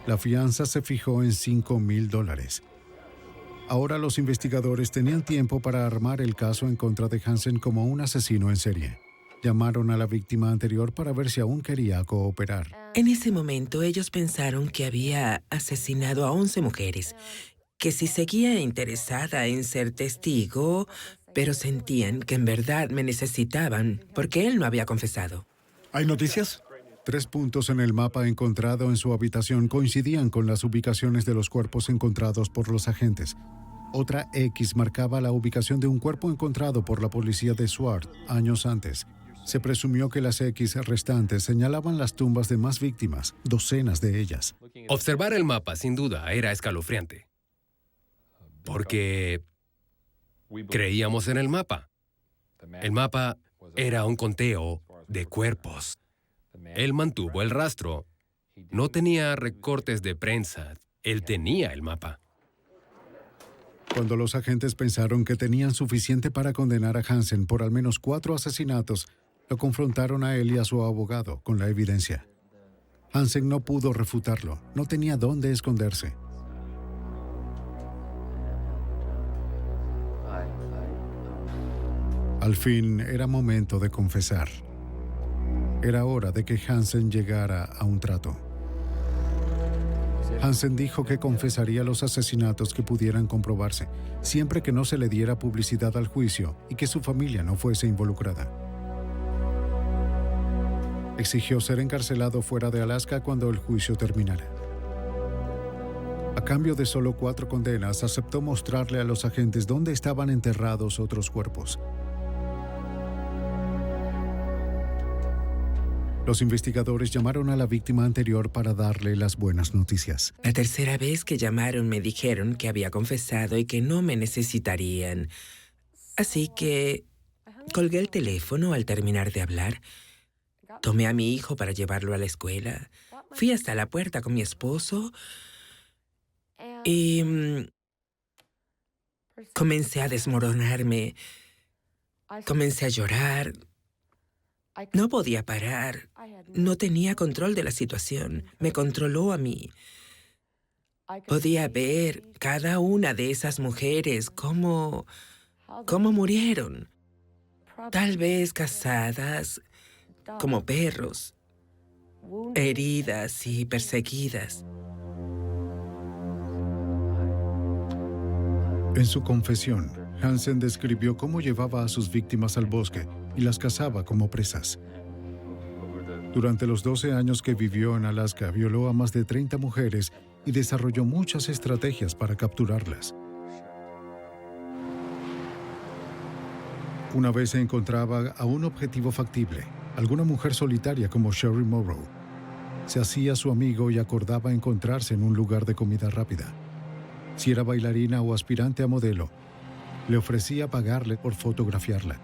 La fianza se fijó en $5,000. Ahora los investigadores tenían tiempo para armar el caso en contra de Hansen como un asesino en serie. Llamaron a la víctima anterior para ver si aún quería cooperar. En ese momento ellos pensaron que había asesinado a 11 mujeres, que si seguía interesada en ser testigo, pero sentían que en verdad me necesitaban porque él no había confesado. ¿Hay noticias? 3 puntos en el mapa encontrado en su habitación coincidían con las ubicaciones de los cuerpos encontrados por los agentes. Otra X marcaba la ubicación de un cuerpo encontrado por la policía de Swart años antes. Se presumió que las X restantes señalaban las tumbas de más víctimas, docenas de ellas. Observar el mapa, sin duda, era escalofriante. Porque creíamos en el mapa. El mapa era un conteo de cuerpos. Él mantuvo el rastro. No tenía recortes de prensa. Él tenía el mapa. Cuando los agentes pensaron que tenían suficiente para condenar a Hansen por al menos 4 asesinatos, lo confrontaron a él y a su abogado con la evidencia. Hansen no pudo refutarlo. No tenía dónde esconderse. Al fin, era momento de confesar. Era hora de que Hansen llegara a un trato. Hansen dijo que confesaría los asesinatos que pudieran comprobarse, siempre que no se le diera publicidad al juicio y que su familia no fuese involucrada. Exigió ser encarcelado fuera de Alaska cuando el juicio terminara. A cambio de solo 4 condenas, aceptó mostrarle a los agentes dónde estaban enterrados otros cuerpos. Los investigadores llamaron a la víctima anterior para darle las buenas noticias. La tercera vez que llamaron me dijeron que había confesado y que no me necesitarían. Así que colgué el teléfono al terminar de hablar. Tomé a mi hijo para llevarlo a la escuela. Fui hasta la puerta con mi esposo y comencé a desmoronarme. Comencé a llorar. No podía parar. No tenía control de la situación. Me controló a mí. Podía ver cada una de esas mujeres cómo murieron. Tal vez cazadas como perros, heridas y perseguidas. En su confesión, Hansen describió cómo llevaba a sus víctimas al bosque y las cazaba como presas. Durante los 12 años que vivió en Alaska, violó a más de 30 mujeres y desarrolló muchas estrategias para capturarlas. Una vez se encontraba a un objetivo factible, alguna mujer solitaria como Sherry Morrow. Se hacía su amigo y acordaba encontrarse en un lugar de comida rápida. Si era bailarina o aspirante a modelo, le ofrecía pagarle por fotografiarla.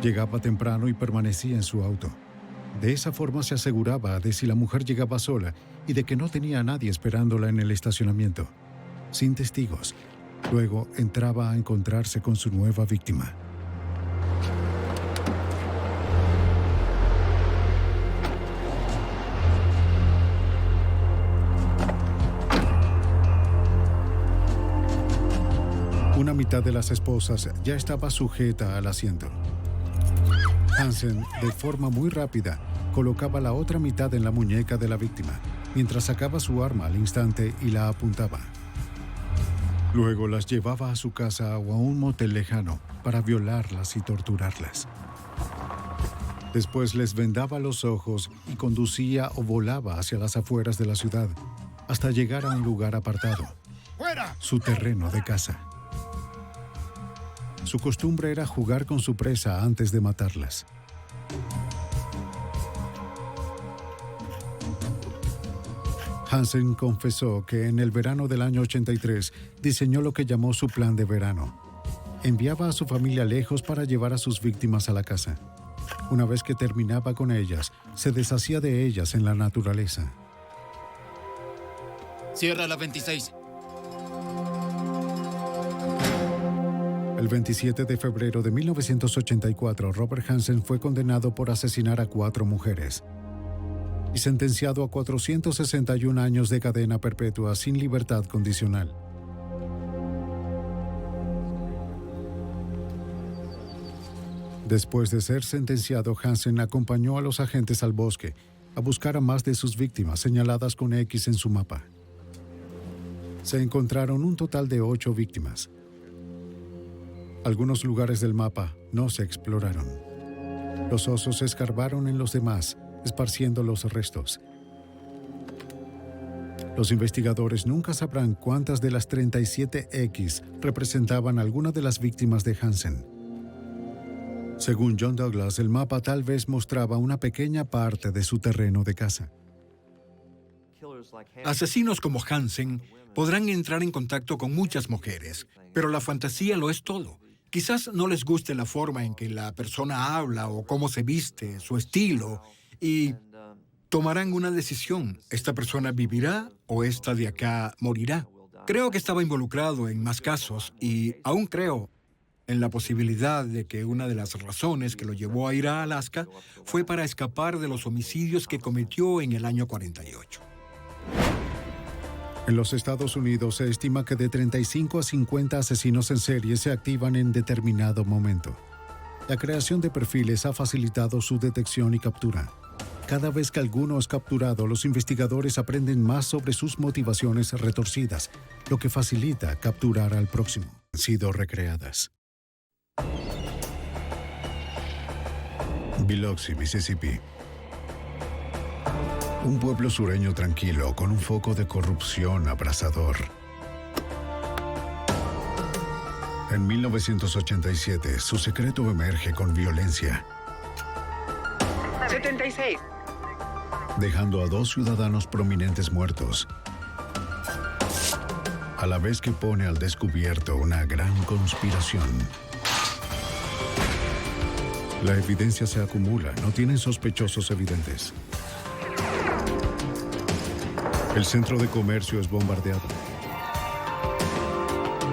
Llegaba temprano y permanecía en su auto. De esa forma se aseguraba de si la mujer llegaba sola y de que no tenía a nadie esperándola en el estacionamiento, sin testigos. Luego entraba a encontrarse con su nueva víctima. Una mitad de las esposas ya estaba sujeta al asiento. Hansen, de forma muy rápida, colocaba la otra mitad en la muñeca de la víctima, mientras sacaba su arma al instante y la apuntaba. Luego las llevaba a su casa o a un motel lejano para violarlas y torturarlas. Después les vendaba los ojos y conducía o volaba hacia las afueras de la ciudad, hasta llegar a un lugar apartado, su terreno de caza. Su costumbre era jugar con su presa antes de matarlas. Hansen confesó que en el verano del año 83 diseñó lo que llamó su plan de verano. Enviaba a su familia lejos para llevar a sus víctimas a la casa. Una vez que terminaba con ellas, se deshacía de ellas en la naturaleza. Cierra la 26. El 27 de febrero de 1984, Robert Hansen fue condenado por asesinar a 4 mujeres y sentenciado a 461 años de cadena perpetua sin libertad condicional. Después de ser sentenciado, Hansen acompañó a los agentes al bosque a buscar a más de sus víctimas señaladas con X en su mapa. Se encontraron un total de 8 víctimas. Algunos lugares del mapa no se exploraron. Los osos escarbaron en los demás, esparciendo los restos. Los investigadores nunca sabrán cuántas de las 37X representaban alguna de las víctimas de Hansen. Según John Douglas, el mapa tal vez mostraba una pequeña parte de su terreno de caza. Asesinos como Hansen podrán entrar en contacto con muchas mujeres, pero la fantasía lo es todo. Quizás no les guste la forma en que la persona habla o cómo se viste, su estilo, y tomarán una decisión. ¿Esta persona vivirá o esta de acá morirá? Creo que estaba involucrado en más casos y aún creo en la posibilidad de que una de las razones que lo llevó a ir a Alaska fue para escapar de los homicidios que cometió en el año 48. En los Estados Unidos se estima que de 35 a 50 asesinos en serie se activan en determinado momento. La creación de perfiles ha facilitado su detección y captura. Cada vez que alguno es capturado, los investigadores aprenden más sobre sus motivaciones retorcidas, lo que facilita capturar al próximo. Han sido recreadas. Biloxi, Mississippi. Un pueblo sureño tranquilo con un foco de corrupción abrasador. En 1987, su secreto emerge con violencia. 76. Dejando a 2 ciudadanos prominentes muertos, a la vez que pone al descubierto una gran conspiración. La evidencia se acumula, no tienen sospechosos evidentes. El centro de comercio es bombardeado.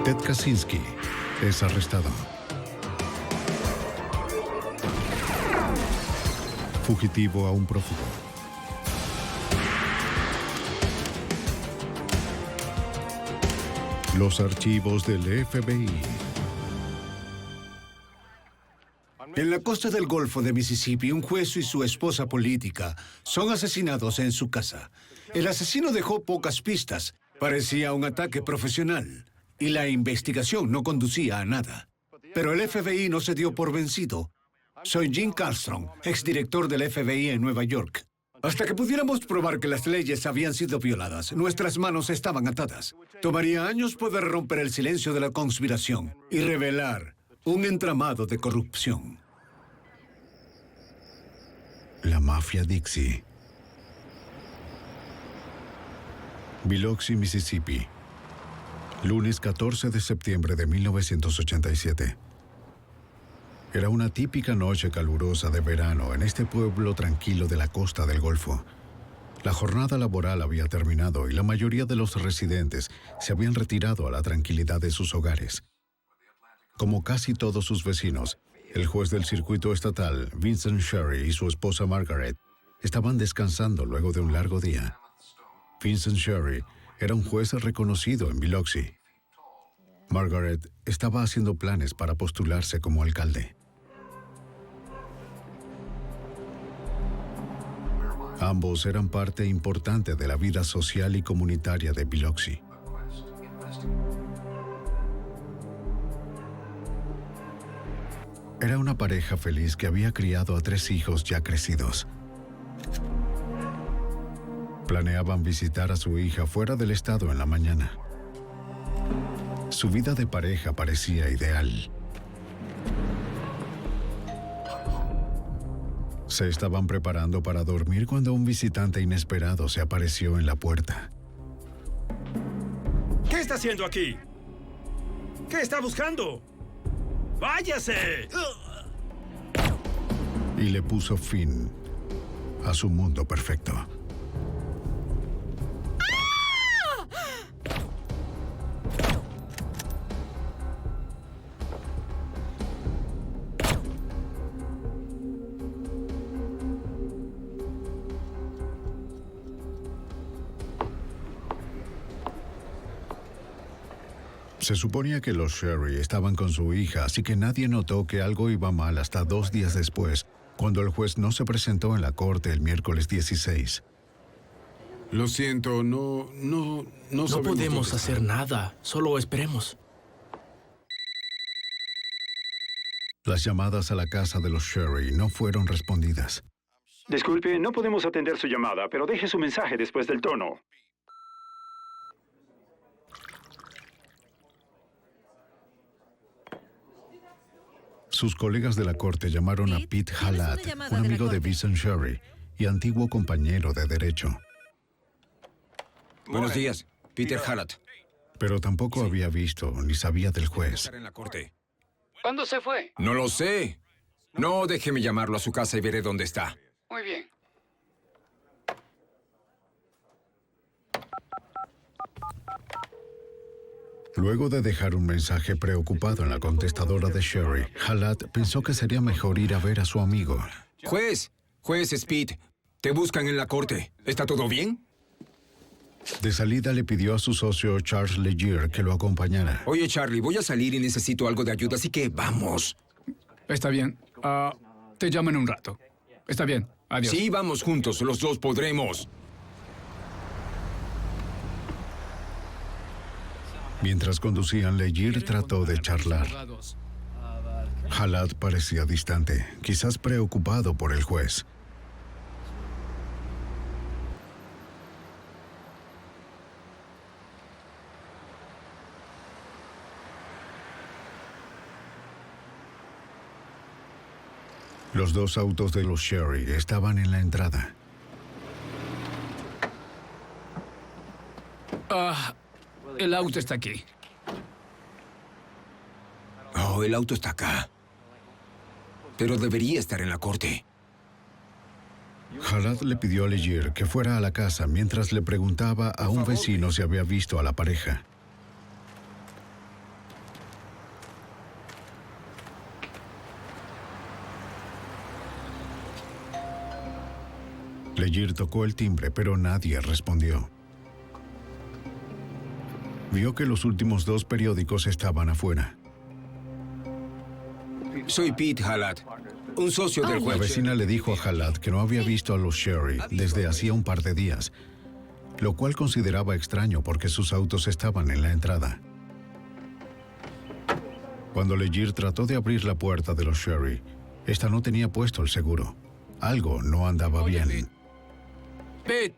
Ted Kaczynski es arrestado. Fugitivo a un prófugo. Los archivos del FBI. En la costa del Golfo de Mississippi, un juez y su esposa política son asesinados en su casa. El asesino dejó pocas pistas. Parecía un ataque profesional. Y la investigación no conducía a nada. Pero el FBI no se dio por vencido. Soy Jim Carlstrom, exdirector del FBI en Nueva York. Hasta que pudiéramos probar que las leyes habían sido violadas, nuestras manos estaban atadas. Tomaría años poder romper el silencio de la conspiración y revelar un entramado de corrupción. La mafia Dixie. Biloxi, Mississippi. Lunes 14 de septiembre de 1987. Era una típica noche calurosa de verano en este pueblo tranquilo de la costa del Golfo. La jornada laboral había terminado y la mayoría de los residentes se habían retirado a la tranquilidad de sus hogares. Como casi todos sus vecinos, el juez del circuito estatal, Vincent Sherry, y su esposa Margaret estaban descansando luego de un largo día. Vincent Sherry era un juez reconocido en Biloxi. Margaret estaba haciendo planes para postularse como alcalde. Ambos eran parte importante de la vida social y comunitaria de Biloxi. Era una pareja feliz que había criado a 3 hijos ya crecidos. Planeaban visitar a su hija fuera del estado en la mañana. Su vida de pareja parecía ideal. Se estaban preparando para dormir cuando un visitante inesperado se apareció en la puerta. ¿Qué está haciendo aquí? ¿Qué está buscando? ¡Váyase! Y le puso fin a su mundo perfecto. Se suponía que los Sherry estaban con su hija, así que nadie notó que algo iba mal hasta 2 días después, cuando el juez no se presentó en la corte el miércoles 16. Lo siento, no podemos hacer nada, solo esperemos. Las llamadas a la casa de los Sherry no fueron respondidas. Disculpe, no podemos atender su llamada, pero deje su mensaje después del tono. Sus colegas de la corte llamaron a Pete Halat, un amigo de Vincent Sherry y antiguo compañero de derecho. Buenos días, Peter Halat. Pero tampoco había visto ni sabía del juez. ¿Cuándo se fue? No lo sé. No, déjeme llamarlo a su casa y veré dónde está. Muy bien. Luego de dejar un mensaje preocupado en la contestadora de Sherry, Halat pensó que sería mejor ir a ver a su amigo. Juez Speed, te buscan en la corte. ¿Está todo bien? De salida le pidió a su socio Charles Legier que lo acompañara. Oye, Charlie, voy a salir y necesito algo de ayuda, así que vamos. Está bien. Te llamo en un rato. Está bien. Adiós. Si vamos juntos, los dos podremos. Mientras conducían, Legir trató de charlar. Jalad parecía distante, quizás preocupado por el juez. Los dos autos de los Sherry estaban en la entrada. El auto está aquí. Oh, el auto está acá. Pero debería estar en la corte. Jalad le pidió a Legir que fuera a la casa mientras le preguntaba a un vecino si había visto a la pareja. Legir tocó el timbre, pero nadie respondió. Vio que los últimos dos periódicos estaban afuera. Soy Pete Jalad, un socio del juez. La vecina le dijo a Jalad que no había visto a los Sherry desde hacía un par de días, lo cual consideraba extraño porque sus autos estaban en la entrada. Cuando Legir trató de abrir la puerta de los Sherry, esta no tenía puesto el seguro. Algo no andaba bien. Pete.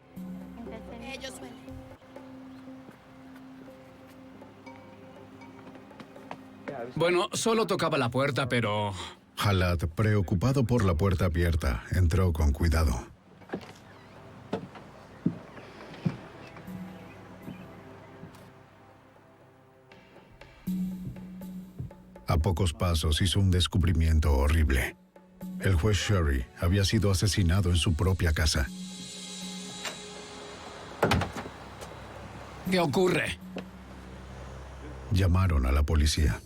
Bueno, solo tocaba la puerta, pero... Jalad, preocupado por la puerta abierta, entró con cuidado. A pocos pasos hizo un descubrimiento horrible. El juez Sherry había sido asesinado en su propia casa. ¿Qué ocurre? Llamaron a la policía.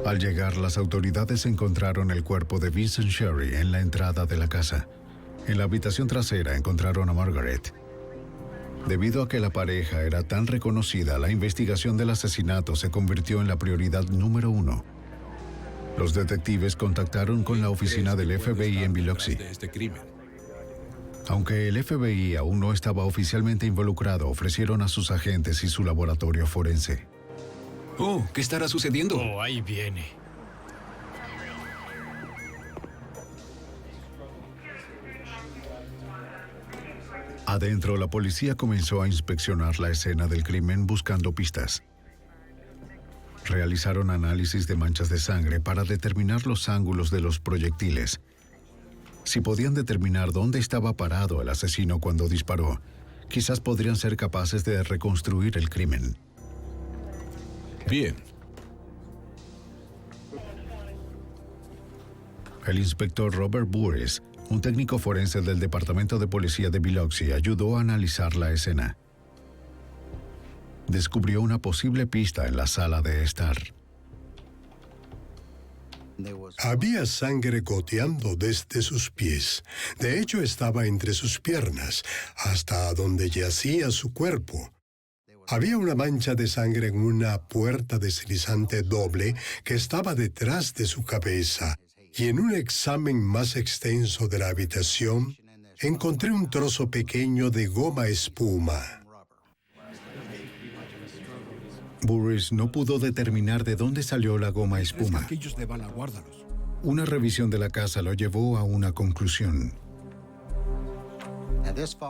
Al llegar, las autoridades encontraron el cuerpo de Vincent Sherry en la entrada de la casa. En la habitación trasera encontraron a Margaret. Debido a que la pareja era tan reconocida, la investigación del asesinato se convirtió en la prioridad número 1. Los detectives contactaron con la oficina del FBI en Biloxi. Aunque el FBI aún no estaba oficialmente involucrado, ofrecieron a sus agentes y su laboratorio forense. Oh, ¿qué estará sucediendo? Oh, ahí viene. Adentro, la policía comenzó a inspeccionar la escena del crimen buscando pistas. Realizaron análisis de manchas de sangre para determinar los ángulos de los proyectiles. Si podían determinar dónde estaba parado el asesino cuando disparó, quizás podrían ser capaces de reconstruir el crimen. Bien. El inspector Robert Burris, un técnico forense del Departamento de Policía de Biloxi, ayudó a analizar la escena. Descubrió una posible pista en la sala de estar. Había sangre goteando desde sus pies. De hecho, estaba entre sus piernas, hasta donde yacía su cuerpo. Había una mancha de sangre en una puerta deslizante doble que estaba detrás de su cabeza. Y en un examen más extenso de la habitación, encontré un trozo pequeño de goma espuma. Burris no pudo determinar de dónde salió la goma espuma. Una revisión de la casa lo llevó a una conclusión.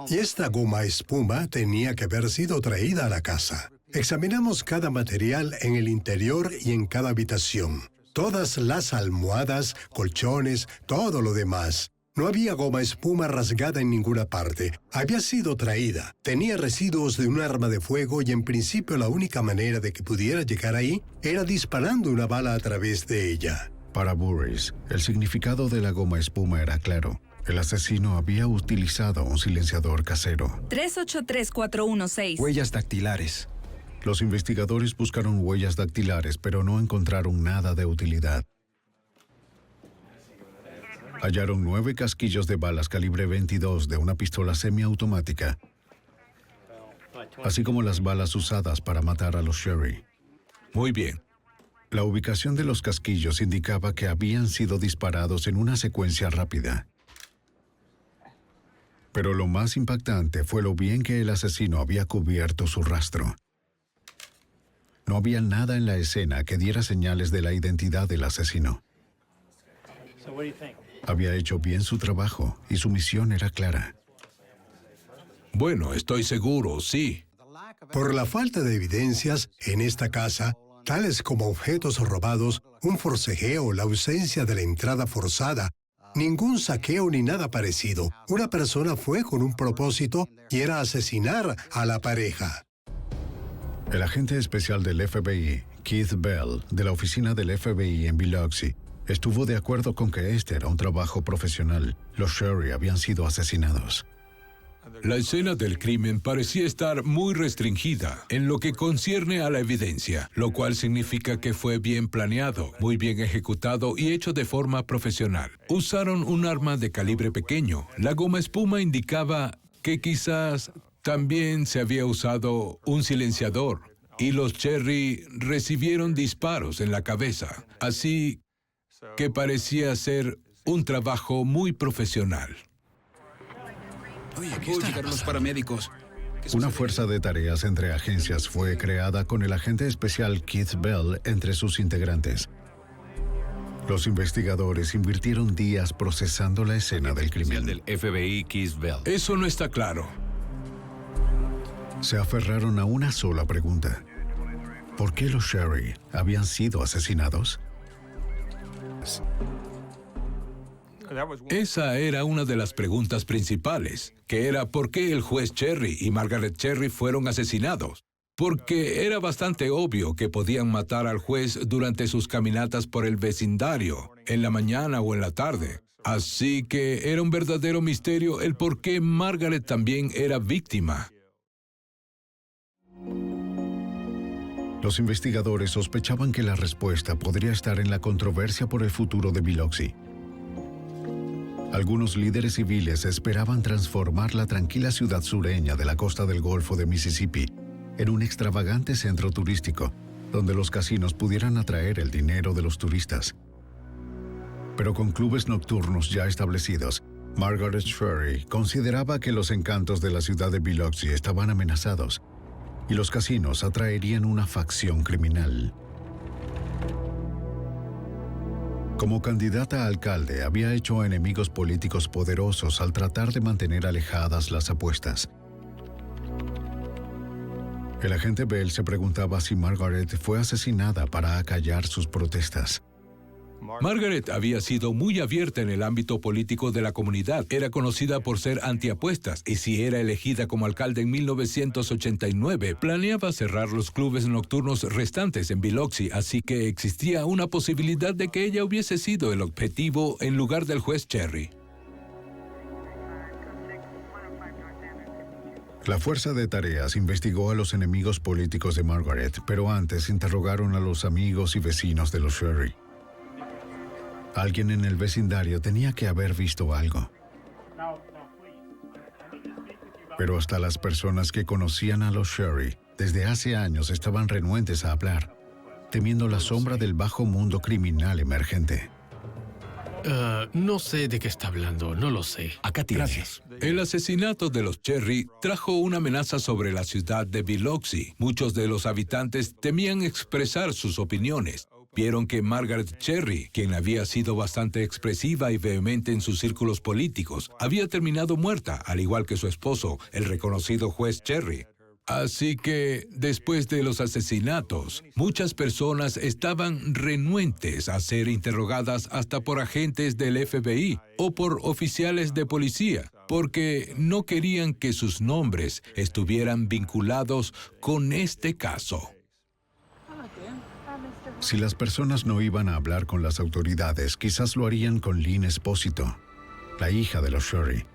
Y esta goma espuma tenía que haber sido traída a la casa. Examinamos cada material en el interior y en cada habitación. Todas las almohadas, colchones, todo lo demás. No había goma espuma rasgada en ninguna parte. Había sido traída. Tenía residuos de un arma de fuego y en principio la única manera de que pudiera llegar ahí era disparando una bala a través de ella. Para Burris, el significado de la goma espuma era claro. El asesino había utilizado un silenciador casero. 383416. Huellas dactilares. Los investigadores buscaron huellas dactilares, pero no encontraron nada de utilidad. Hallaron 9 casquillos de balas calibre 22 de una pistola semiautomática, así como las balas usadas para matar a los Sherry. Muy bien. La ubicación de los casquillos indicaba que habían sido disparados en una secuencia rápida. Pero lo más impactante fue lo bien que el asesino había cubierto su rastro. No había nada en la escena que diera señales de la identidad del asesino. Había hecho bien su trabajo y su misión era clara. Bueno, estoy seguro, sí. Por la falta de evidencias en esta casa, tales como objetos robados, un forcejeo, la ausencia de la entrada forzada, ningún saqueo ni nada parecido. Una persona fue con un propósito y era asesinar a la pareja. El agente especial del FBI, Keith Bell, de la oficina del FBI en Biloxi, estuvo de acuerdo con que este era un trabajo profesional. Los Sherry habían sido asesinados. La escena del crimen parecía estar muy restringida en lo que concierne a la evidencia, lo cual significa que fue bien planeado, muy bien ejecutado y hecho de forma profesional. Usaron un arma de calibre pequeño. La goma espuma indicaba que quizás también se había usado un silenciador y los Cherry recibieron disparos en la cabeza, así que parecía ser un trabajo muy profesional. Oye, aquí llegaron los paramédicos. Una fuerza de tareas entre agencias fue creada con el agente especial Keith Bell entre sus integrantes. Los investigadores invirtieron días procesando la escena del crimen. Del FBI, Keith Bell. Eso no está claro. Se aferraron a una sola pregunta. ¿Por qué los Sherry habían sido asesinados? Esa era una de las preguntas principales, que era ¿por qué el juez Cherry y Margaret Cherry fueron asesinados? Porque era bastante obvio que podían matar al juez durante sus caminatas por el vecindario, en la mañana o en la tarde. Así que era un verdadero misterio el por qué Margaret también era víctima. Los investigadores sospechaban que la respuesta podría estar en la controversia por el futuro de Biloxi. Algunos líderes civiles esperaban transformar la tranquila ciudad sureña de la costa del Golfo de Mississippi en un extravagante centro turístico, donde los casinos pudieran atraer el dinero de los turistas. Pero con clubes nocturnos ya establecidos, Margaret Cherry consideraba que los encantos de la ciudad de Biloxi estaban amenazados y los casinos atraerían una facción criminal. Como candidata a alcalde, había hecho enemigos políticos poderosos al tratar de mantener alejadas las apuestas. El agente Bell se preguntaba si Margaret fue asesinada para acallar sus protestas. Margaret había sido muy abierta en el ámbito político de la comunidad. Era conocida por ser antiapuestas y si era elegida como alcalde en 1989, planeaba cerrar los clubes nocturnos restantes en Biloxi, así que existía una posibilidad de que ella hubiese sido el objetivo en lugar del juez Cherry. La fuerza de tareas investigó a los enemigos políticos de Margaret, pero antes interrogaron a los amigos y vecinos de los Cherry. Alguien en el vecindario tenía que haber visto algo. Pero hasta las personas que conocían a los Cherry desde hace años estaban renuentes a hablar, temiendo la sombra del bajo mundo criminal emergente. No sé de qué está hablando, no lo sé. Acá tienes. Gracias. El asesinato de los Cherry trajo una amenaza sobre la ciudad de Biloxi. Muchos de los habitantes temían expresar sus opiniones. Vieron que Margaret Cherry, quien había sido bastante expresiva y vehemente en sus círculos políticos, había terminado muerta, al igual que su esposo, el reconocido juez Cherry. Así que, después de los asesinatos, muchas personas estaban renuentes a ser interrogadas hasta por agentes del FBI o por oficiales de policía, porque no querían que sus nombres estuvieran vinculados con este caso. Si las personas no iban a hablar con las autoridades, quizás lo harían con Lynn Espósito, la hija de los Cherry.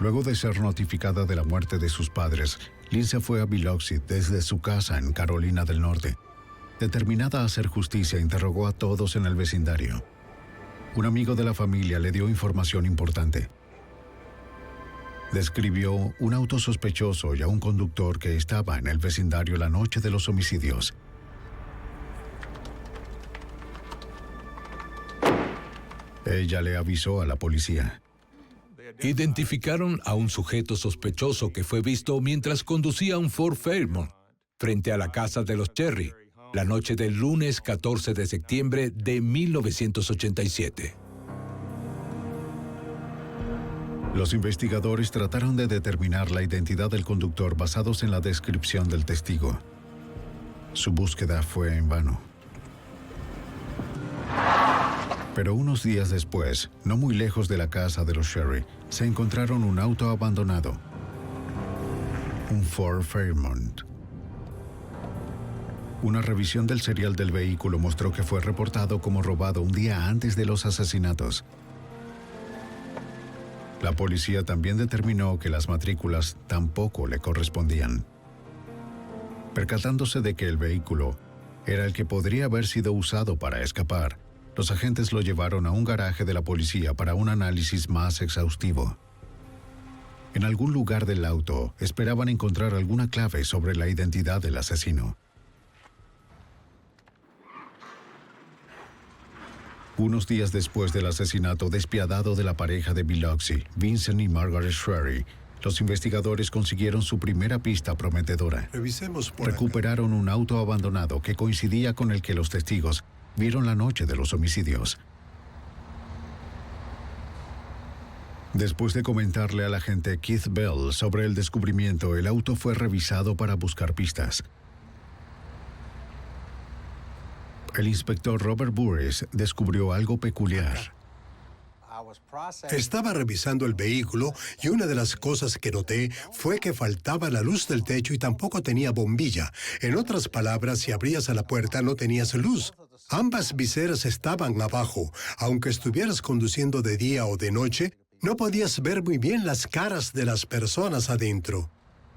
Luego de ser notificada de la muerte de sus padres, Lynn se fue a Biloxi desde su casa en Carolina del Norte. Determinada a hacer justicia, interrogó a todos en el vecindario. Un amigo de la familia le dio información importante. Describió un auto sospechoso y a un conductor que estaba en el vecindario la noche de los homicidios. Ella le avisó a la policía. Identificaron a un sujeto sospechoso que fue visto mientras conducía un Ford Fairmont frente a la casa de los Cherry, la noche del lunes 14 de septiembre de 1987. Los investigadores trataron de determinar la identidad del conductor basados en la descripción del testigo. Su búsqueda fue en vano. Pero unos días después, no muy lejos de la casa de los Cherry, se encontraron un auto abandonado. Un Ford Fairmont. Una revisión del serial del vehículo mostró que fue reportado como robado un día antes de los asesinatos. La policía también determinó que las matrículas tampoco le correspondían. Percatándose de que el vehículo era el que podría haber sido usado para escapar, los agentes lo llevaron a un garaje de la policía para un análisis más exhaustivo. En algún lugar del auto esperaban encontrar alguna clave sobre la identidad del asesino. Unos días después del asesinato despiadado de la pareja de Biloxi, Vincent y Margaret Cherry, los investigadores consiguieron su primera pista prometedora. Recuperaron un auto abandonado que coincidía con el que los testigos vieron la noche de los homicidios. Después de comentarle al agente Keith Bell sobre el descubrimiento, el auto fue revisado para buscar pistas. El inspector Robert Burris descubrió algo peculiar. Estaba revisando el vehículo y una de las cosas que noté fue que faltaba la luz del techo y tampoco tenía bombilla. En otras palabras, si abrías a la puerta no tenías luz. Ambas viseras estaban abajo. Aunque estuvieras conduciendo de día o de noche, no podías ver muy bien las caras de las personas adentro.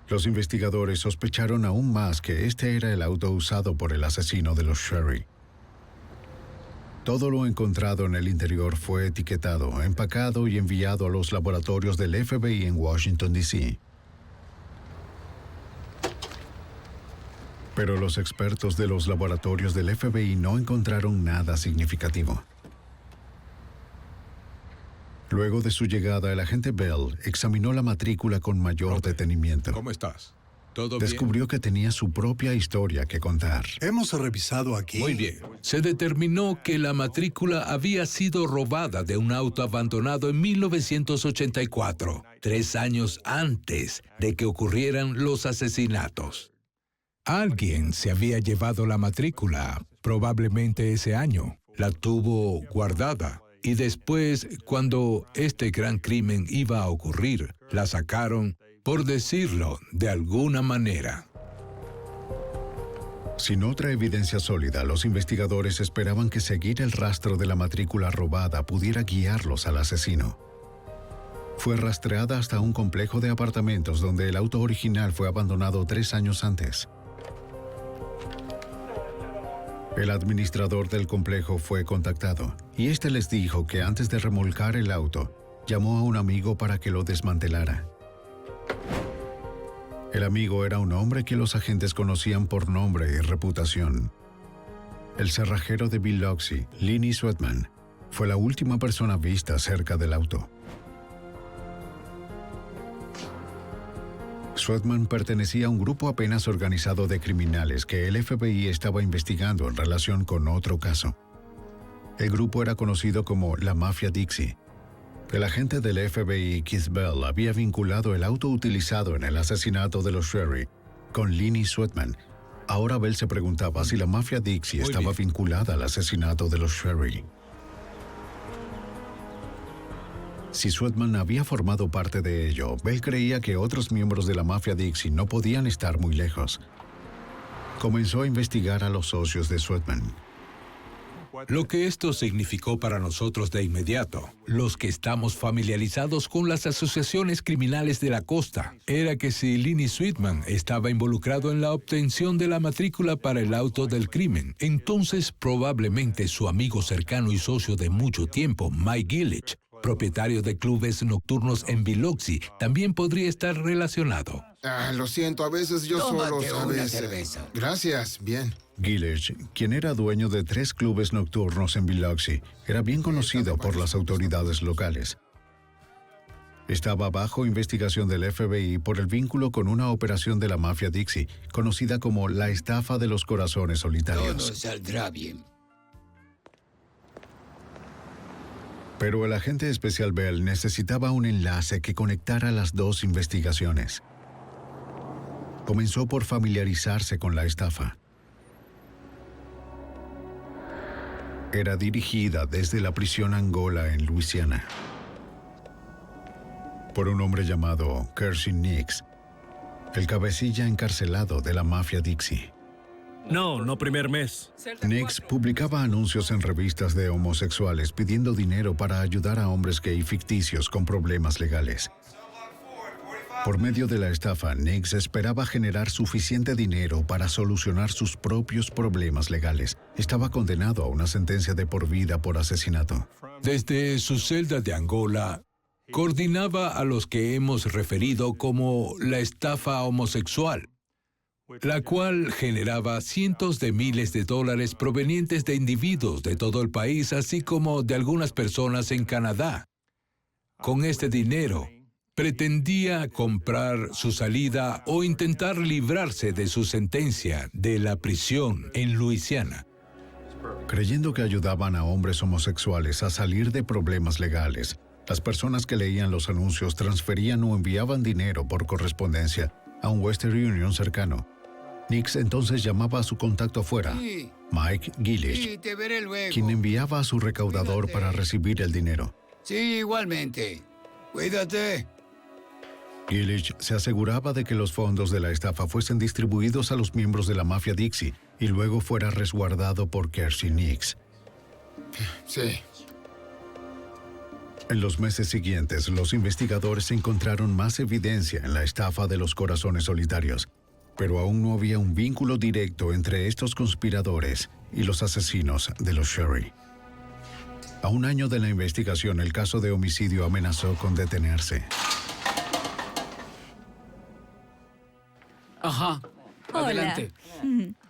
Los investigadores sospecharon aún más que este era el auto usado por el asesino de los Cherry. Todo lo encontrado en el interior fue etiquetado, empacado y enviado a los laboratorios del FBI en Washington, D.C. Pero los expertos de los laboratorios del FBI no encontraron nada significativo. Luego de su llegada, el agente Bell examinó la matrícula con mayor detenimiento. ¿Cómo estás? ¿Todo bien? Descubrió que tenía su propia historia que contar. Hemos revisado aquí. Muy bien. Se determinó que la matrícula había sido robada de un auto abandonado en 1984, 3 años antes de que ocurrieran los asesinatos. Alguien se había llevado la matrícula, probablemente ese año. La tuvo guardada. Y después, cuando este gran crimen iba a ocurrir, la sacaron, por decirlo de alguna manera. Sin otra evidencia sólida, los investigadores esperaban que seguir el rastro de la matrícula robada pudiera guiarlos al asesino. Fue rastreada hasta un complejo de apartamentos donde el auto original fue abandonado 3 años antes. El administrador del complejo fue contactado y este les dijo que antes de remolcar el auto, llamó a un amigo para que lo desmantelara. El amigo era un hombre que los agentes conocían por nombre y reputación. El cerrajero de Biloxi, Lenny Sweatman, fue la última persona vista cerca del auto. Sweatman pertenecía a un grupo apenas organizado de criminales que el FBI estaba investigando en relación con otro caso. El grupo era conocido como la Mafia Dixie. El agente del FBI, Keith Bell, había vinculado el auto utilizado en el asesinato de los Cherry con Lenny Sweatman. Ahora Bell se preguntaba si la Mafia Dixie estaba vinculada al asesinato de los Cherry. Si Sweatman había formado parte de ello, Bell creía que otros miembros de la Mafia Dixie no podían estar muy lejos. Comenzó a investigar a los socios de Sweatman. Lo que esto significó para nosotros de inmediato, los que estamos familiarizados con las asociaciones criminales de la costa, era que si Lenny Sweatman estaba involucrado en la obtención de la matrícula para el auto del crimen, entonces probablemente su amigo cercano y socio de mucho tiempo, Mike Gillich, propietario de clubes nocturnos en Biloxi, también podría estar relacionado. Lo siento, a veces yo Tómate solo, una ¿sabes? cerveza. Gracias, bien. Gillespie, quien era dueño de 3 clubes nocturnos en Biloxi, era bien conocido por las autoridades locales. Estaba bajo investigación del FBI por el vínculo con una operación de la mafia Dixie, conocida como la estafa de los corazones solitarios. Todo saldrá bien. Pero el agente especial Bell necesitaba un enlace que conectara las 2 investigaciones. Comenzó por familiarizarse con la estafa. Era dirigida desde la prisión Angola en Luisiana por un hombre llamado Kersey Nix, el cabecilla encarcelado de la mafia Dixie. No primer mes. Nix publicaba anuncios en revistas de homosexuales pidiendo dinero para ayudar a hombres gay ficticios con problemas legales. Por medio de la estafa, Nix esperaba generar suficiente dinero para solucionar sus propios problemas legales. Estaba condenado a una sentencia de por vida por asesinato. Desde su celda de Angola, coordinaba a los que hemos referido como la estafa homosexual, la cual generaba cientos de miles de dólares provenientes de individuos de todo el país, así como de algunas personas en Canadá. Con este dinero, pretendía comprar su salida o intentar librarse de su sentencia de la prisión en Luisiana. Creyendo que ayudaban a hombres homosexuales a salir de problemas legales, las personas que leían los anuncios transferían o enviaban dinero por correspondencia a un Western Union cercano. Nix entonces llamaba a su contacto afuera, Mike Gillespie, Sí, te veré luego. quien enviaba a su recaudador para recibir el dinero. Sí, igualmente. Cuídate. Gillespie se aseguraba de que los fondos de la estafa fuesen distribuidos a los miembros de la mafia Dixie y luego fuera resguardado por Kersey Nix. Sí. En los meses siguientes, los investigadores encontraron más evidencia en la estafa de los corazones solitarios, pero aún no había un vínculo directo entre estos conspiradores y los asesinos de los Sherry. A un año de la investigación, el caso de homicidio amenazó con detenerse. Ajá. Adelante.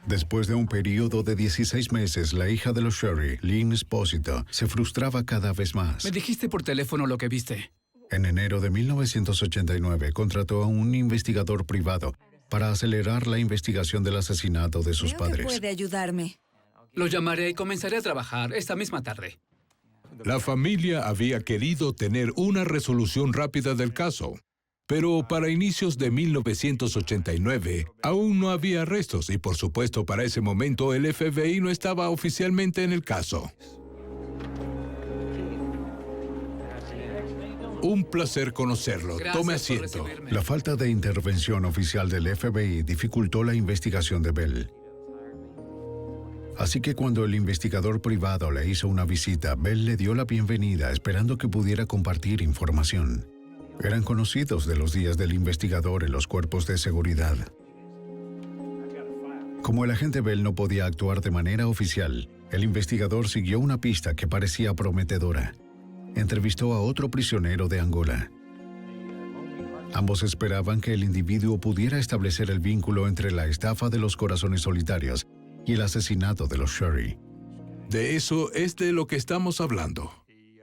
Después de un periodo de 16 meses, la hija de los Sherry, Lynn Esposito, se frustraba cada vez más. Me dijiste por teléfono lo que viste. En enero de 1989, contrató a un investigador privado para acelerar la investigación del asesinato de sus padres. Puede ayudarme. Lo llamaré y comenzaré a trabajar esta misma tarde. La familia había querido tener una resolución rápida del caso, pero para inicios de 1989 aún no había arrestos y por supuesto para ese momento el FBI no estaba oficialmente en el caso. Un placer conocerlo. Tome asiento. La falta de intervención oficial del FBI dificultó la investigación de Bell. Así que cuando el investigador privado le hizo una visita, Bell le dio la bienvenida esperando que pudiera compartir información. Eran conocidos de los días del investigador en los cuerpos de seguridad. Como el agente Bell no podía actuar de manera oficial, el investigador siguió una pista que parecía prometedora. Entrevistó a otro prisionero de Angola. Ambos esperaban que el individuo pudiera establecer el vínculo entre la estafa de los corazones solitarios y el asesinato de los Sherry. De eso es de lo que estamos hablando.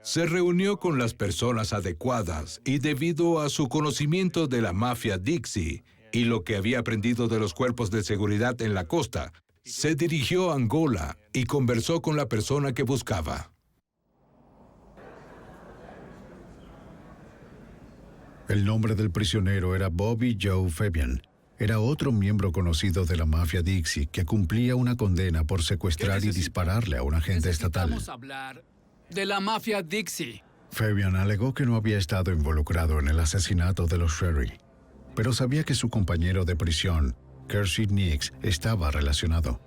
Se reunió con las personas adecuadas y debido a su conocimiento de la mafia Dixie y lo que había aprendido de los cuerpos de seguridad en la costa, se dirigió a Angola y conversó con la persona que buscaba. El nombre del prisionero era Bobby Joe Fabian. Era otro miembro conocido de la mafia Dixie que cumplía una condena por secuestrar y dispararle a un agente estatal. Vamos a hablar de la mafia Dixie. Fabian alegó que no había estado involucrado en el asesinato de los Sherry, pero sabía que su compañero de prisión, Kersey Nix, estaba relacionado.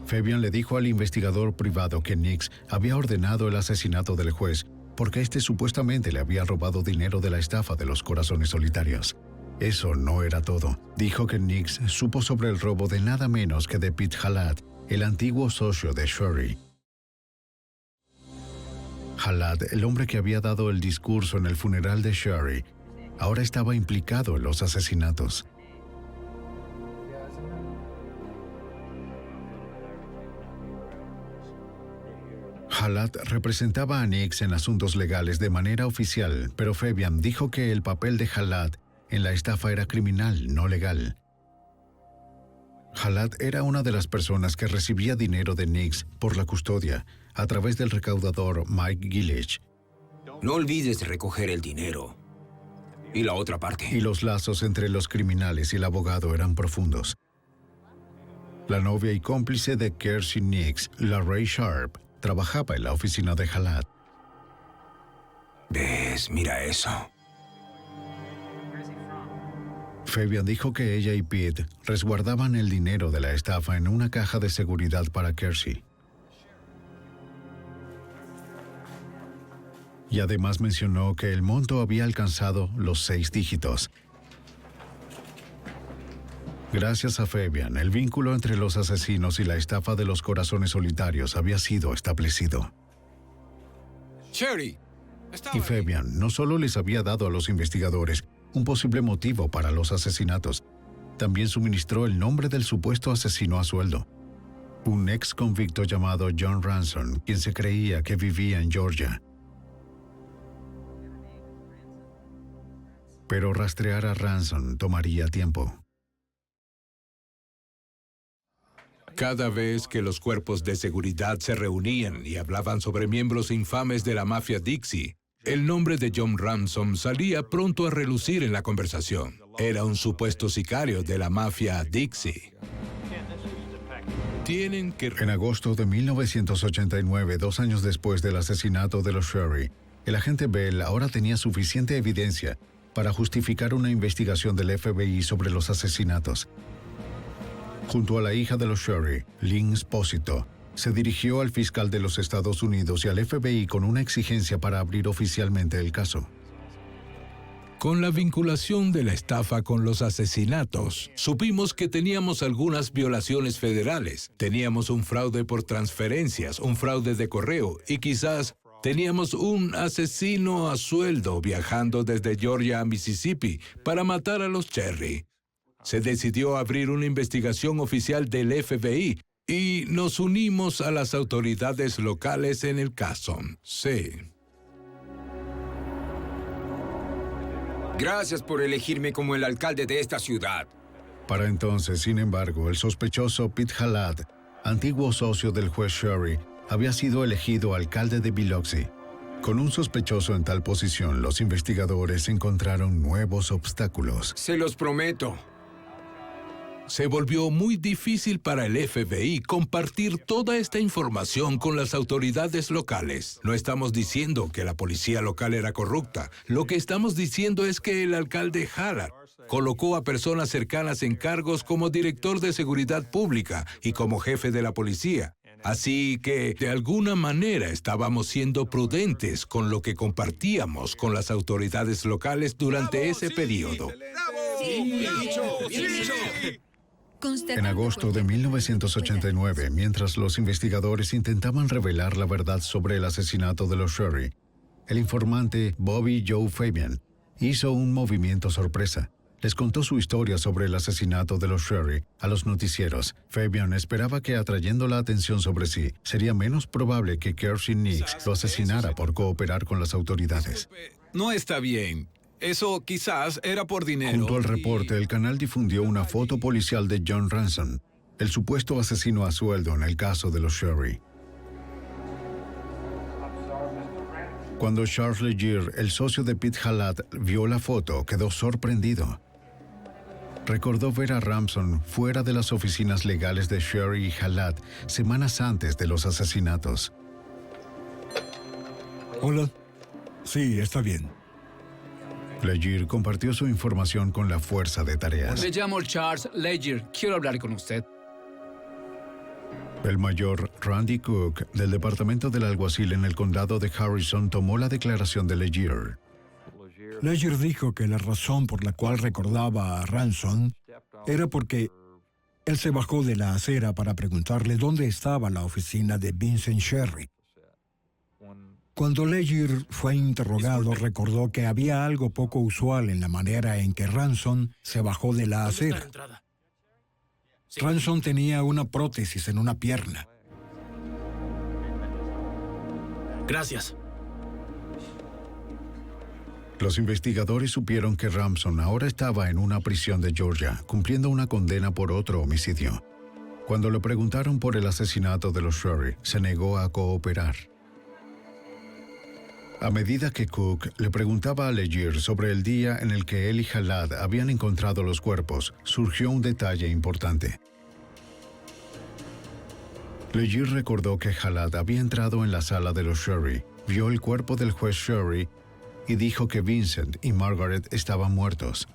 Fabian le dijo al investigador privado que Nix había ordenado el asesinato del juez porque éste supuestamente le había robado dinero de la estafa de los corazones solitarios. Eso no era todo. Dijo que Nix supo sobre el robo de nada menos que de Pete Halat, el antiguo socio de Sherry. Halat, el hombre que había dado el discurso en el funeral de Sherry, ahora estaba implicado en los asesinatos. Halat representaba a Nix en asuntos legales de manera oficial, pero Fabian dijo que el papel de Halat en la estafa era criminal, no legal. Halat era una de las personas que recibía dinero de Nix por la custodia, a través del recaudador Mike Gillich. No olvides recoger el dinero. Y la otra parte. Y los lazos entre los criminales y el abogado eran profundos. La novia y cómplice de Kersey Nix, Larray Sharp, trabajaba en la oficina de Halat. ¿Ves? Mira eso. Fabian dijo que ella y Pete resguardaban el dinero de la estafa en una caja de seguridad para Kersey. Y además mencionó que el monto había alcanzado los 6 dígitos. Gracias a Fabian, el vínculo entre los asesinos y la estafa de los corazones solitarios había sido establecido. Cherry. Y Fabian no solo les había dado a los investigadores un posible motivo para los asesinatos, también suministró el nombre del supuesto asesino a sueldo. Un ex convicto llamado John Ransom, quien se creía que vivía en Georgia. Pero rastrear a Ransom tomaría tiempo. Cada vez que los cuerpos de seguridad se reunían y hablaban sobre miembros infames de la mafia Dixie, el nombre de John Ransom salía pronto a relucir en la conversación. Era un supuesto sicario de la mafia Dixie. En agosto de 1989, 2 años después del asesinato de los Sherry, el agente Bell ahora tenía suficiente evidencia para justificar una investigación del FBI sobre los asesinatos. Junto a la hija de los Sherry, Lynn Spósito, se dirigió al fiscal de los Estados Unidos y al FBI con una exigencia para abrir oficialmente el caso. Con la vinculación de la estafa con los asesinatos, supimos que teníamos algunas violaciones federales. Teníamos un fraude por transferencias, un fraude de correo y quizás teníamos un asesino a sueldo viajando desde Georgia a Mississippi para matar a los Cherry. Se decidió abrir una investigación oficial del FBI y nos unimos a las autoridades locales en el caso. Sí. Gracias por elegirme como el alcalde de esta ciudad. Para entonces, sin embargo, el sospechoso Pete Halat, antiguo socio del juez Sherry, había sido elegido alcalde de Biloxi. Con un sospechoso en tal posición, los investigadores encontraron nuevos obstáculos. Se los prometo. Se volvió muy difícil para el FBI compartir toda esta información con las autoridades locales. No estamos diciendo que la policía local era corrupta. Lo que estamos diciendo es que el alcalde Halat colocó a personas cercanas en cargos como director de seguridad pública y como jefe de la policía. Así que, de alguna manera, estábamos siendo prudentes con lo que compartíamos con las autoridades locales durante ese periodo. En agosto de 1989, mientras los investigadores intentaban revelar la verdad sobre el asesinato de los Sherry, el informante Bobby Joe Fabian hizo un movimiento sorpresa. Les contó su historia sobre el asesinato de los Sherry a los noticieros. Fabian esperaba que, atrayendo la atención sobre sí, sería menos probable que Kersey Nix lo asesinara por cooperar con las autoridades. No está bien. Eso quizás era por dinero. Junto al reporte, el canal difundió una foto policial de John Ransom, el supuesto asesino a sueldo en el caso de los Sherry. Cuando Charles Leger, el socio de Pete Halat, vio la foto, quedó sorprendido. Recordó ver a Ransom fuera de las oficinas legales de Sherry y Halat semanas antes de los asesinatos. Hola. Sí, está bien. Leger compartió su información con la fuerza de tareas. Me llamo Charles Leger. Quiero hablar con usted. El mayor Randy Cook, del departamento del alguacil en el condado de Harrison, tomó la declaración de Leger. Leger dijo que la razón por la cual recordaba a Ransom era porque él se bajó de la acera para preguntarle dónde estaba la oficina de Vincent Sherry. Cuando Leger fue interrogado, recordó que había algo poco usual en la manera en que Ransom se bajó de la acera. Ransom tenía una prótesis en una pierna. Gracias. Los investigadores supieron que Ramson ahora estaba en una prisión de Georgia, cumpliendo una condena por otro homicidio. Cuando le preguntaron por el asesinato de los Sherry, se negó a cooperar. A medida que Cook le preguntaba a Legere sobre el día en el que él y Jalad habían encontrado los cuerpos, surgió un detalle importante. Legere recordó que Jalad había entrado en la sala de los Sherry, vio el cuerpo del juez Sherry y dijo que Vincent y Margaret estaban muertos.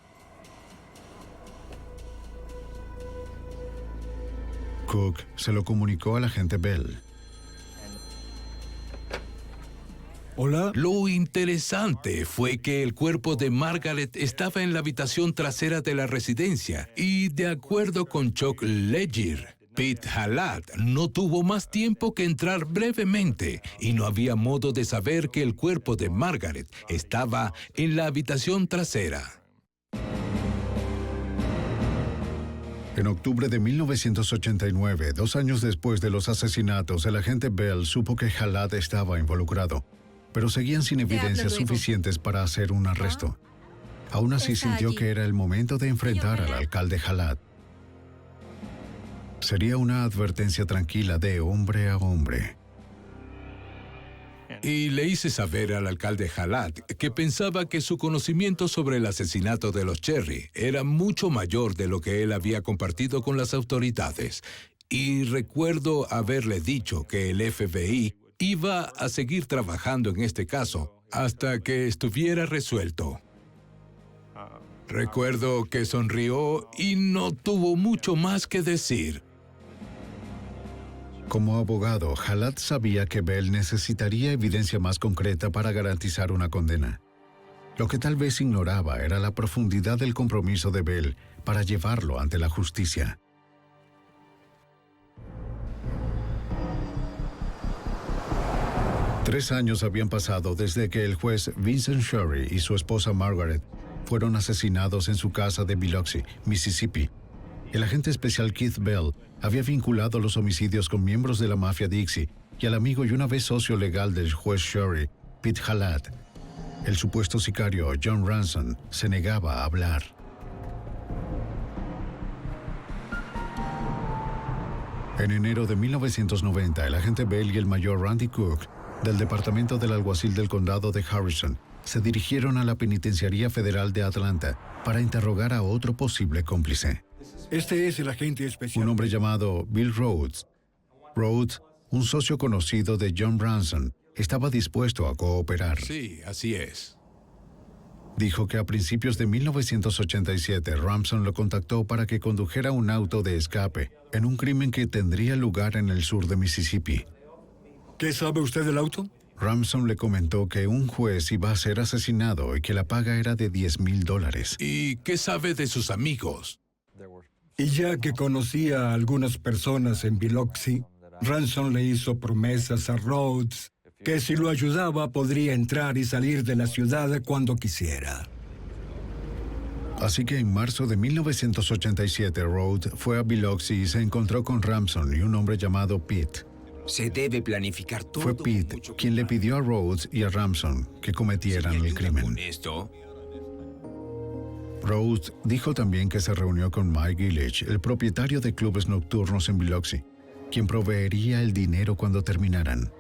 Cook se lo comunicó al agente Bell. Hola. Lo interesante fue que el cuerpo de Margaret estaba en la habitación trasera de la residencia y, de acuerdo con Chuck Legere, Pete Jalad no tuvo más tiempo que entrar brevemente y no había modo de saber que el cuerpo de Margaret estaba en la habitación trasera. En octubre de 1989, 2 años después de los asesinatos, el agente Bell supo que Jalad estaba involucrado, pero seguían sin evidencias suficientes para hacer un arresto. Aún así sintió que era el momento de enfrentar al alcalde Jalad. Sería una advertencia tranquila de hombre a hombre. Y le hice saber al alcalde Jalad que pensaba que su conocimiento sobre el asesinato de los Cherry era mucho mayor de lo que él había compartido con las autoridades. Y recuerdo haberle dicho que el FBI iba a seguir trabajando en este caso hasta que estuviera resuelto. Recuerdo que sonrió y no tuvo mucho más que decir. Como abogado, Jalad sabía que Bell necesitaría evidencia más concreta para garantizar una condena. Lo que tal vez ignoraba era la profundidad del compromiso de Bell para llevarlo ante la justicia. Tres años habían pasado desde que el juez Vincent Sherry y su esposa Margaret fueron asesinados en su casa de Biloxi, Mississippi. El agente especial Keith Bell había vinculado los homicidios con miembros de la mafia Dixie y al amigo y una vez socio legal del juez Sherry, Pete Jalad. El supuesto sicario John Ransom se negaba a hablar. En enero de 1990, el agente Bell y el mayor Randy Cook, del Departamento del Alguacil del Condado de Harrison, se dirigieron a la Penitenciaría Federal de Atlanta para interrogar a otro posible cómplice. Este es el agente especial. Un hombre llamado Bill Rhodes. Rhodes, un socio conocido de John Ransom, estaba dispuesto a cooperar. Sí, así es. Dijo que a principios de 1987 Ransom lo contactó para que condujera un auto de escape en un crimen que tendría lugar en el sur de Mississippi. ¿Qué sabe usted del auto? Ransom le comentó que un juez iba a ser asesinado y que la paga era de $10,000. ¿Y qué sabe de sus amigos? Y ya que conocía a algunas personas en Biloxi, Ransom le hizo promesas a Rhodes que si lo ayudaba podría entrar y salir de la ciudad cuando quisiera. Así que en marzo de 1987, Rhodes fue a Biloxi y se encontró con Ransom y un hombre llamado Pete. Se debe planificar todo. Fue Pete quien le pidió a Rhodes y a Ransom que cometieran el crimen. Rhodes dijo también que se reunió con Mike Gillich, el propietario de clubes nocturnos en Biloxi, quien proveería el dinero cuando terminaran.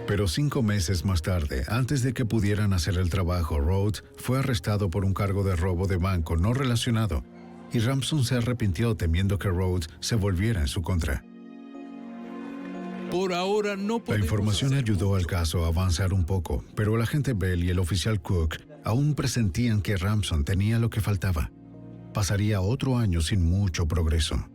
Pero 5 meses más tarde, antes de que pudieran hacer el trabajo, Rhodes fue arrestado por un cargo de robo de banco no relacionado, y Ransom se arrepintió temiendo que Rhodes se volviera en su contra. Por ahora no podemos. La información ayudó al caso a avanzar un poco, pero el agente Bell y el oficial Cook aún presentían que Ransom tenía lo que faltaba. Pasaría otro año sin mucho progreso.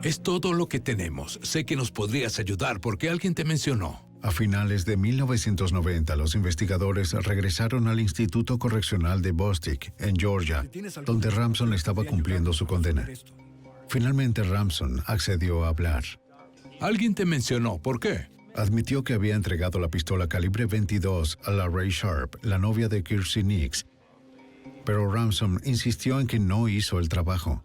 Es todo lo que tenemos. Sé que nos podrías ayudar porque alguien te mencionó. A finales de 1990, los investigadores regresaron al Instituto Correccional de Bostic, en Georgia, donde Ransom estaba cumpliendo su condena. Finalmente, Ransom accedió a hablar. Alguien te mencionó. ¿Por qué? Admitió que había entregado la pistola calibre 22 a la Ray Sharp, la novia de Kirstie Nix. Pero Ransom insistió en que no hizo el trabajo.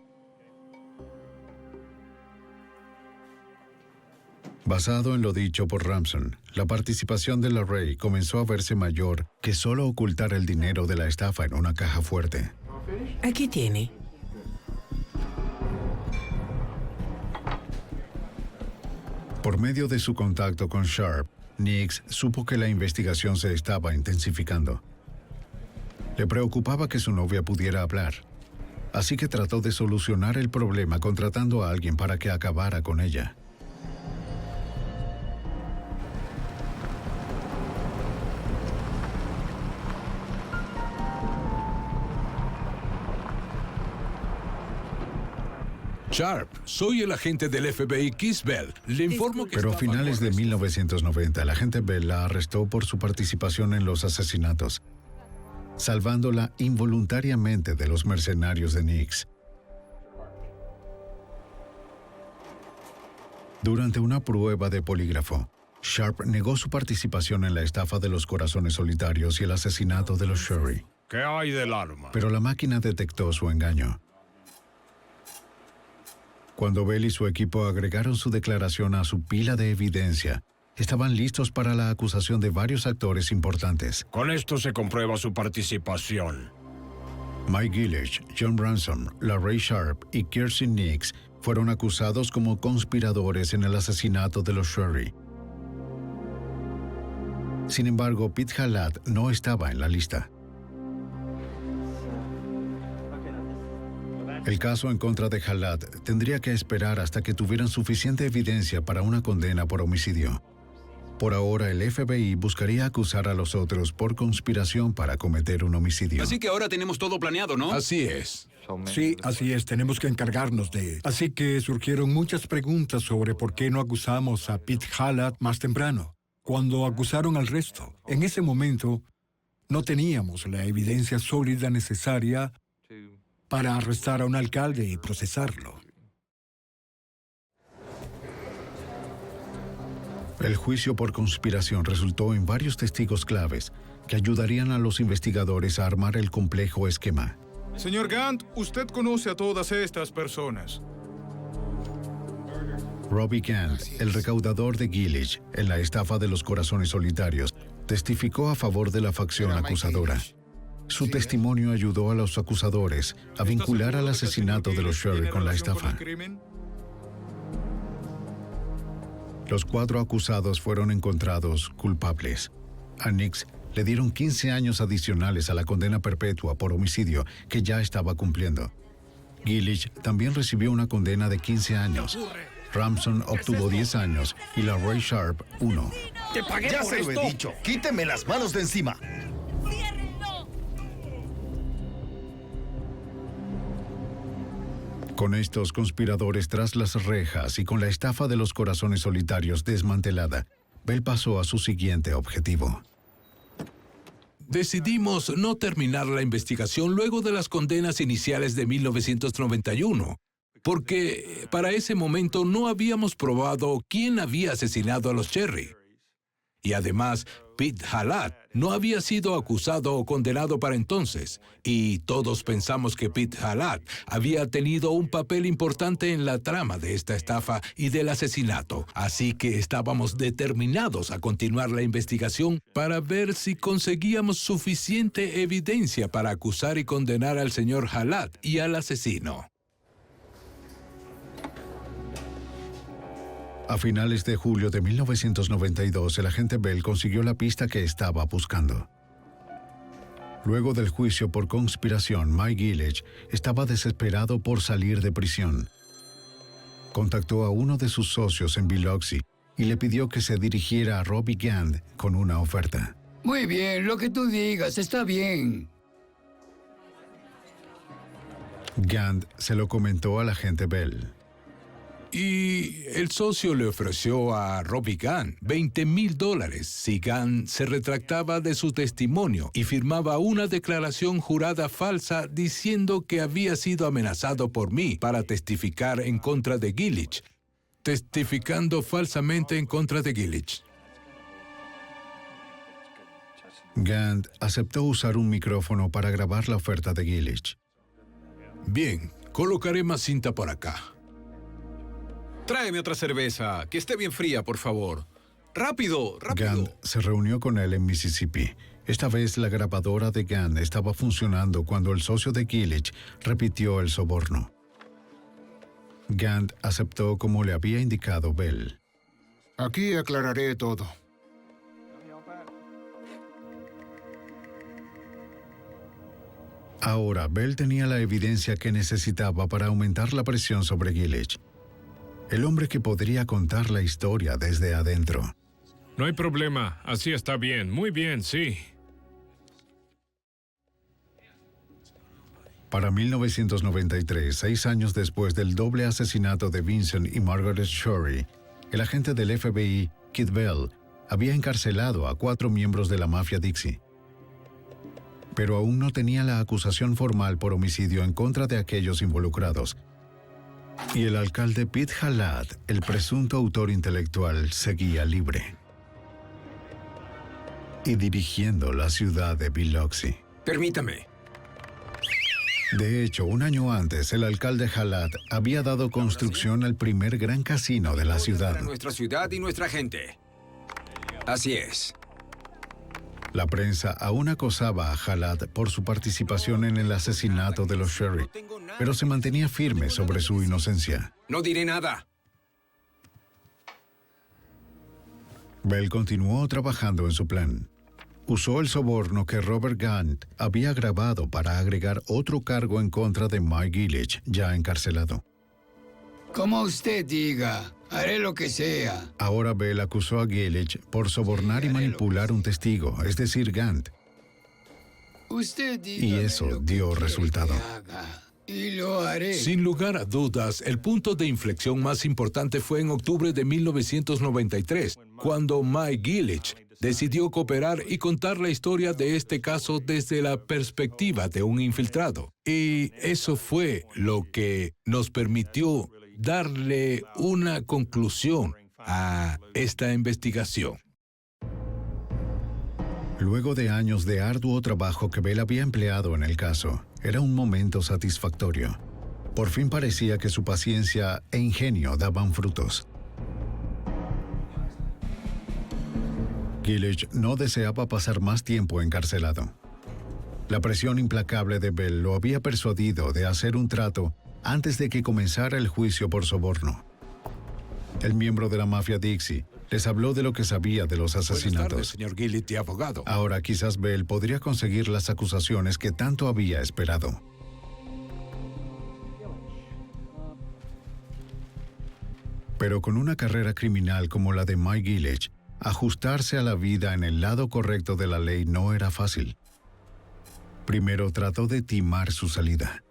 Basado en lo dicho por Ransom, la participación de LaRae comenzó a verse mayor que solo ocultar el dinero de la estafa en una caja fuerte. Aquí tiene. Por medio de su contacto con Sharp, Nix supo que la investigación se estaba intensificando. Le preocupaba que su novia pudiera hablar, así que trató de solucionar el problema contratando a alguien para que acabara con ella. Sharp, soy el agente del FBI Keith Bell. Le informo que... Pero a finales de 1990, el agente Bell la arrestó por su participación en los asesinatos, salvándola involuntariamente de los mercenarios de Nix. Durante una prueba de polígrafo, Sharp negó su participación en la estafa de los corazones solitarios y el asesinato de los Sherry. ¿Qué hay del arma? Pero la máquina detectó su engaño. Cuando Bell y su equipo agregaron su declaración a su pila de evidencia, estaban listos para la acusación de varios actores importantes. Con esto se comprueba su participación. Mike Gillich, John Ransom, LaRae Sharp y Kirsten Nix fueron acusados como conspiradores en el asesinato de los Sherry. Sin embargo, Pete Halat no estaba en la lista. El caso en contra de Halat tendría que esperar hasta que tuvieran suficiente evidencia para una condena por homicidio. Por ahora, el FBI buscaría acusar a los otros por conspiración para cometer un homicidio. Así que ahora tenemos todo planeado, ¿no? Así es. Sí, así es. Tenemos que encargarnos de... Así que surgieron muchas preguntas sobre por qué no acusamos a Pete Halat más temprano, cuando acusaron al resto. En ese momento, no teníamos la evidencia sólida necesaria para arrestar a un alcalde y procesarlo. El juicio por conspiración resultó en varios testigos claves que ayudarían a los investigadores a armar el complejo esquema. Señor Gant, usted conoce a todas estas personas. Robbie Gant, el recaudador de Gillich en la estafa de los corazones solitarios, testificó a favor de la facción acusadora. Su testimonio ayudó a los acusadores a vincular al asesinato de los Sherry con la estafa. Los 4 acusados fueron encontrados culpables. A Nix le dieron 15 años adicionales a la condena perpetua por homicidio que ya estaba cumpliendo. Gillich también recibió una condena de 15 años. Ramson obtuvo 10 años y LaRae Sharp 1. ¡Te pagué ya por esto! Ya se lo he dicho. ¡Quíteme las manos de encima! Con estos conspiradores tras las rejas y con la estafa de los corazones solitarios desmantelada, Bell pasó a su siguiente objetivo. Decidimos no terminar la investigación luego de las condenas iniciales de 1991, porque para ese momento no habíamos probado quién había asesinado a los Cherry. Y además, Pete Halat no había sido acusado o condenado para entonces, y todos pensamos que Pete Halat había tenido un papel importante en la trama de esta estafa y del asesinato. Así que estábamos determinados a continuar la investigación para ver si conseguíamos suficiente evidencia para acusar y condenar al señor Halat y al asesino. A finales de julio de 1992, el agente Bell consiguió la pista que estaba buscando. Luego del juicio por conspiración, Mike Gillich estaba desesperado por salir de prisión. Contactó a uno de sus socios en Biloxi y le pidió que se dirigiera a Robbie Gant con una oferta. Muy bien, lo que tú digas, está bien. Gant se lo comentó al agente Bell. Y el socio le ofreció a Robbie Gant $20,000 si Gant se retractaba de su testimonio y firmaba una declaración jurada falsa diciendo que había sido amenazado por mí para testificar en contra de Gillich, testificando falsamente en contra de Gillich. Gant aceptó usar un micrófono para grabar la oferta de Gillich. Bien, colocaré más cinta por acá. Tráeme otra cerveza, que esté bien fría, por favor. ¡Rápido! ¡Rápido! Gant se reunió con él en Mississippi. Esta vez la grabadora de Gant estaba funcionando cuando el socio de Gillich repitió el soborno. Gant aceptó como le había indicado Bell. Aquí aclararé todo. Ahora, Bell tenía la evidencia que necesitaba para aumentar la presión sobre Gillich. El hombre que podría contar la historia desde adentro. No hay problema. Así está bien. Muy bien, sí. Para 1993, 6 años después del doble asesinato de Vincent y Margaret Shorey, el agente del FBI, Kit Bell, había encarcelado a 4 miembros de la mafia Dixie. Pero aún no tenía la acusación formal por homicidio en contra de aquellos involucrados. Y el alcalde Pete Hallatt, el presunto autor intelectual, seguía libre. Y dirigiendo la ciudad de Biloxi. Permítame. De hecho, un año antes, el alcalde Hallatt había dado construcción al primer gran casino de la ciudad. Para nuestra ciudad y nuestra gente. Así es. La prensa aún acosaba a Hallatt por su participación en el asesinato de los Sheriff, pero se mantenía firme sobre su inocencia. No diré nada. Bell continuó trabajando en su plan. Usó el soborno que Robert Gant había grabado para agregar otro cargo en contra de Mike Gillich, ya encarcelado. Como usted diga, haré lo que sea. Ahora Bell acusó a Gillich por sobornar y manipular un testigo, es decir, Gant. Usted diga Y eso dio resultado. Y lo haré. Sin lugar a dudas, el punto de inflexión más importante fue en octubre de 1993, cuando Mike Gillich decidió cooperar y contar la historia de este caso desde la perspectiva de un infiltrado. Y eso fue lo que nos permitió darle una conclusión a esta investigación. Luego de años de arduo trabajo que Bell había empleado en el caso, era un momento satisfactorio. Por fin parecía que su paciencia e ingenio daban frutos. Gillich no deseaba pasar más tiempo encarcelado. La presión implacable de Bell lo había persuadido de hacer un trato antes de que comenzara el juicio por soborno. El miembro de la mafia Dixie les habló de lo que sabía de los asesinatos. Buenas tardes, señor Gillich, abogado. Ahora quizás Bell podría conseguir las acusaciones que tanto había esperado. Pero con una carrera criminal como la de Mike Gillich, ajustarse a la vida en el lado correcto de la ley no era fácil. Primero trató de timar su salida.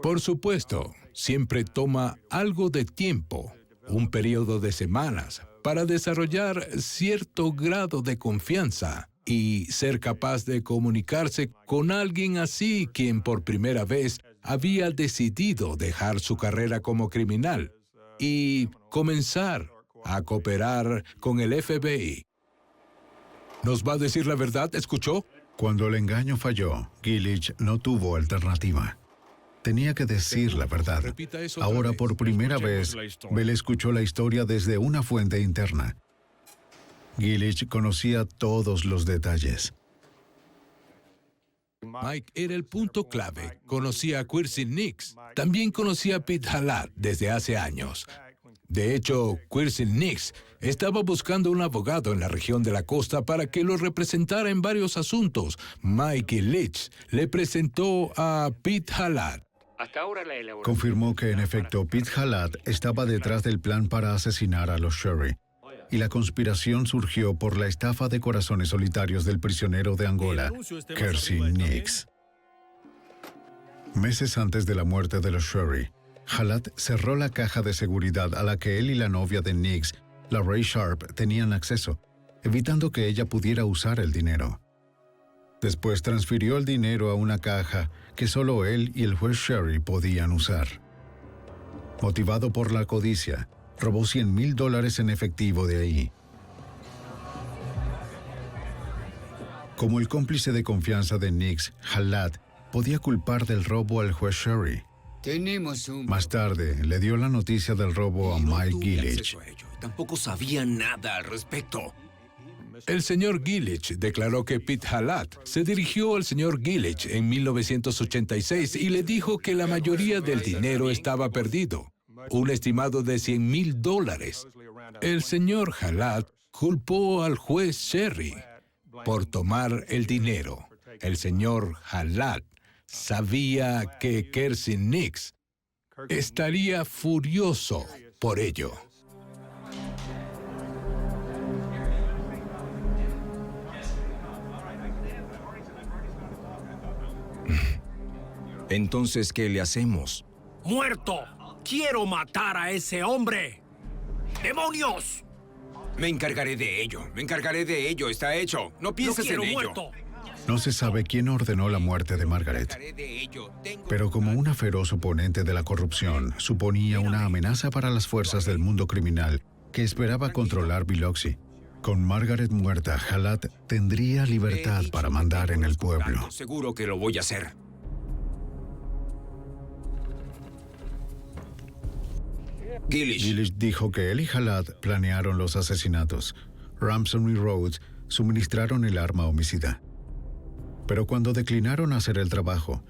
Por supuesto, siempre toma algo de tiempo, un periodo de semanas, para desarrollar cierto grado de confianza y ser capaz de comunicarse con alguien así quien por primera vez había decidido dejar su carrera como criminal y comenzar a cooperar con el FBI. ¿Nos va a decir la verdad? ¿Escuchó? Cuando el engaño falló, Gillich no tuvo alternativa. Tenía que decir la verdad. Ahora, por primera vez, Bell escuchó la historia desde una fuente interna. Gillich conocía todos los detalles. Mike era el punto clave. Conocía a Quincy Nix. También conocía a Pete Hallatt desde hace años. De hecho, Quincy Nix estaba buscando un abogado en la región de la costa para que lo representara en varios asuntos. Mike Gillich le presentó a Pete Hallatt. Confirmó que, en efecto, Pete Hallatt estaba detrás del plan para asesinar a los Shorey. Y la conspiración surgió por la estafa de corazones solitarios del prisionero de Angola, Quincy Nix. Meses antes de la muerte de los Shorey, Hallatt cerró la caja de seguridad a la que él y la novia de Nix, la Ray Sharp, tenían acceso, evitando que ella pudiera usar el dinero. Después transfirió el dinero a una caja que solo él y el juez Sherry podían usar. Motivado por la codicia, robó $100,000 en efectivo de ahí. Como el cómplice de confianza de Nix, Hallatt podía culpar del robo al juez Sherry. Tenemos un... Más tarde, le dio la noticia del robo a Mike Gillich. Tampoco sabía nada al respecto. El señor Gillich declaró que Pete Halat se dirigió al señor Gillich en 1986 y le dijo que la mayoría del dinero estaba perdido, un estimado de $100,000. El señor Halat culpó al juez Cherry por tomar el dinero. El señor Halat sabía que Kersey Nix estaría furioso por ello. Entonces, ¿qué le hacemos? ¡Muerto! ¡Quiero matar a ese hombre! ¡Demonios! Me encargaré de ello. Está hecho. No pienses en ello. Muerto. No se sabe quién ordenó la muerte de Margaret, pero como una feroz oponente de la corrupción, suponía una amenaza para las fuerzas del mundo criminal que esperaba controlar Biloxi. Con Margaret muerta, Halat tendría libertad para mandar en el pueblo. Seguro que lo voy a hacer. Gillich dijo que él y Halat planearon los asesinatos. Ramson y Rhodes suministraron el arma homicida. Pero cuando declinaron hacer el trabajo,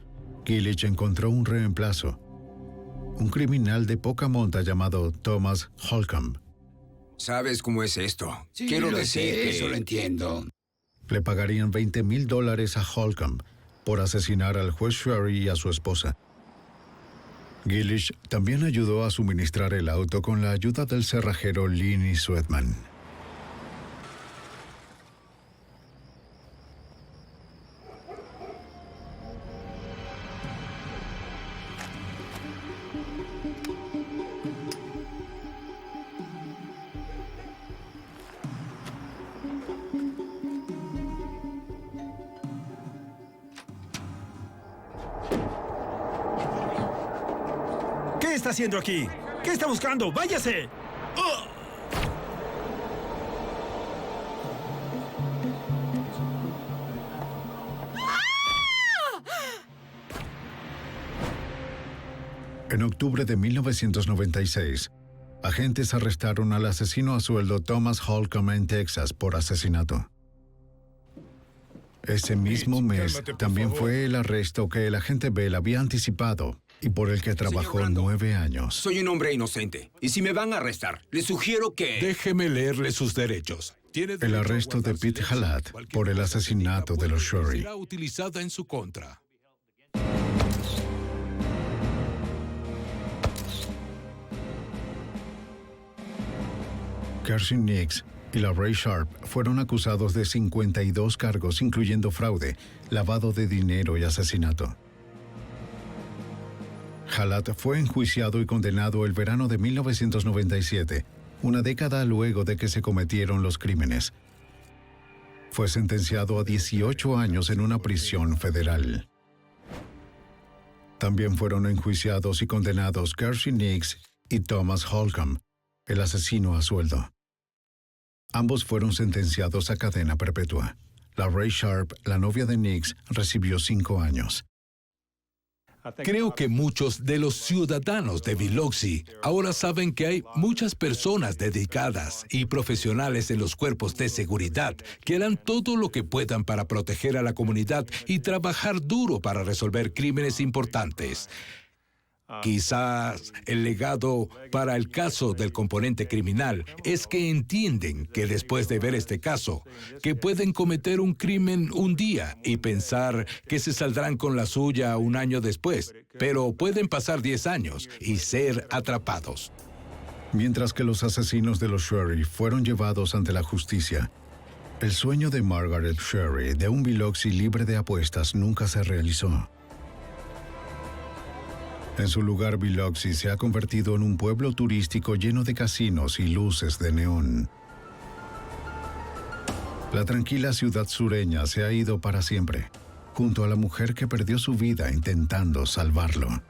Gillich encontró un reemplazo, un criminal de poca monta llamado Thomas Holcomb. ¿Sabes cómo es esto? Sí, Quiero lo decir sé, que... eso lo entiendo. Le pagarían $20,000 a Holcomb por asesinar al juez Sherry y a su esposa. Gillich también ayudó a suministrar el auto con la ayuda del cerrajero Lenny Sweatman. ¿Qué está haciendo aquí? ¿Qué está buscando? ¡Váyase! En octubre de 1996, agentes arrestaron al asesino a sueldo Thomas Holcomb en Texas por asesinato. Ese mismo mes también fue el arresto que el agente Bell había anticipado y por el que trabajó 9 años. Soy un hombre inocente, y si me van a arrestar, les sugiero que... Déjeme leerle sus derechos. El arresto de Pete Halat por el asesinato de los Sherry. Será utilizada en su contra. Kersey Nix y LaRae Sharp fueron acusados de 52 cargos, incluyendo fraude, lavado de dinero y asesinato. Halat fue enjuiciado y condenado el verano de 1997, una década luego de que se cometieron los crímenes. Fue sentenciado a 18 años en una prisión federal. También fueron enjuiciados y condenados Kersey Nix y Thomas Holcomb, el asesino a sueldo. Ambos fueron sentenciados a cadena perpetua. LaRae Sharp, la novia de Nix, recibió 5 años. Creo que muchos de los ciudadanos de Biloxi ahora saben que hay muchas personas dedicadas y profesionales en los cuerpos de seguridad que harán todo lo que puedan para proteger a la comunidad y trabajar duro para resolver crímenes importantes. Quizás el legado para el caso del componente criminal es que entienden que después de ver este caso, que pueden cometer un crimen un día y pensar que se saldrán con la suya un año después, pero pueden pasar 10 años y ser atrapados. Mientras que los asesinos de los Sherry fueron llevados ante la justicia, el sueño de Margaret Sherry de un Biloxi libre de apuestas nunca se realizó. En su lugar, Biloxi se ha convertido en un pueblo turístico lleno de casinos y luces de neón. La tranquila ciudad sureña se ha ido para siempre, junto a la mujer que perdió su vida intentando salvarlo.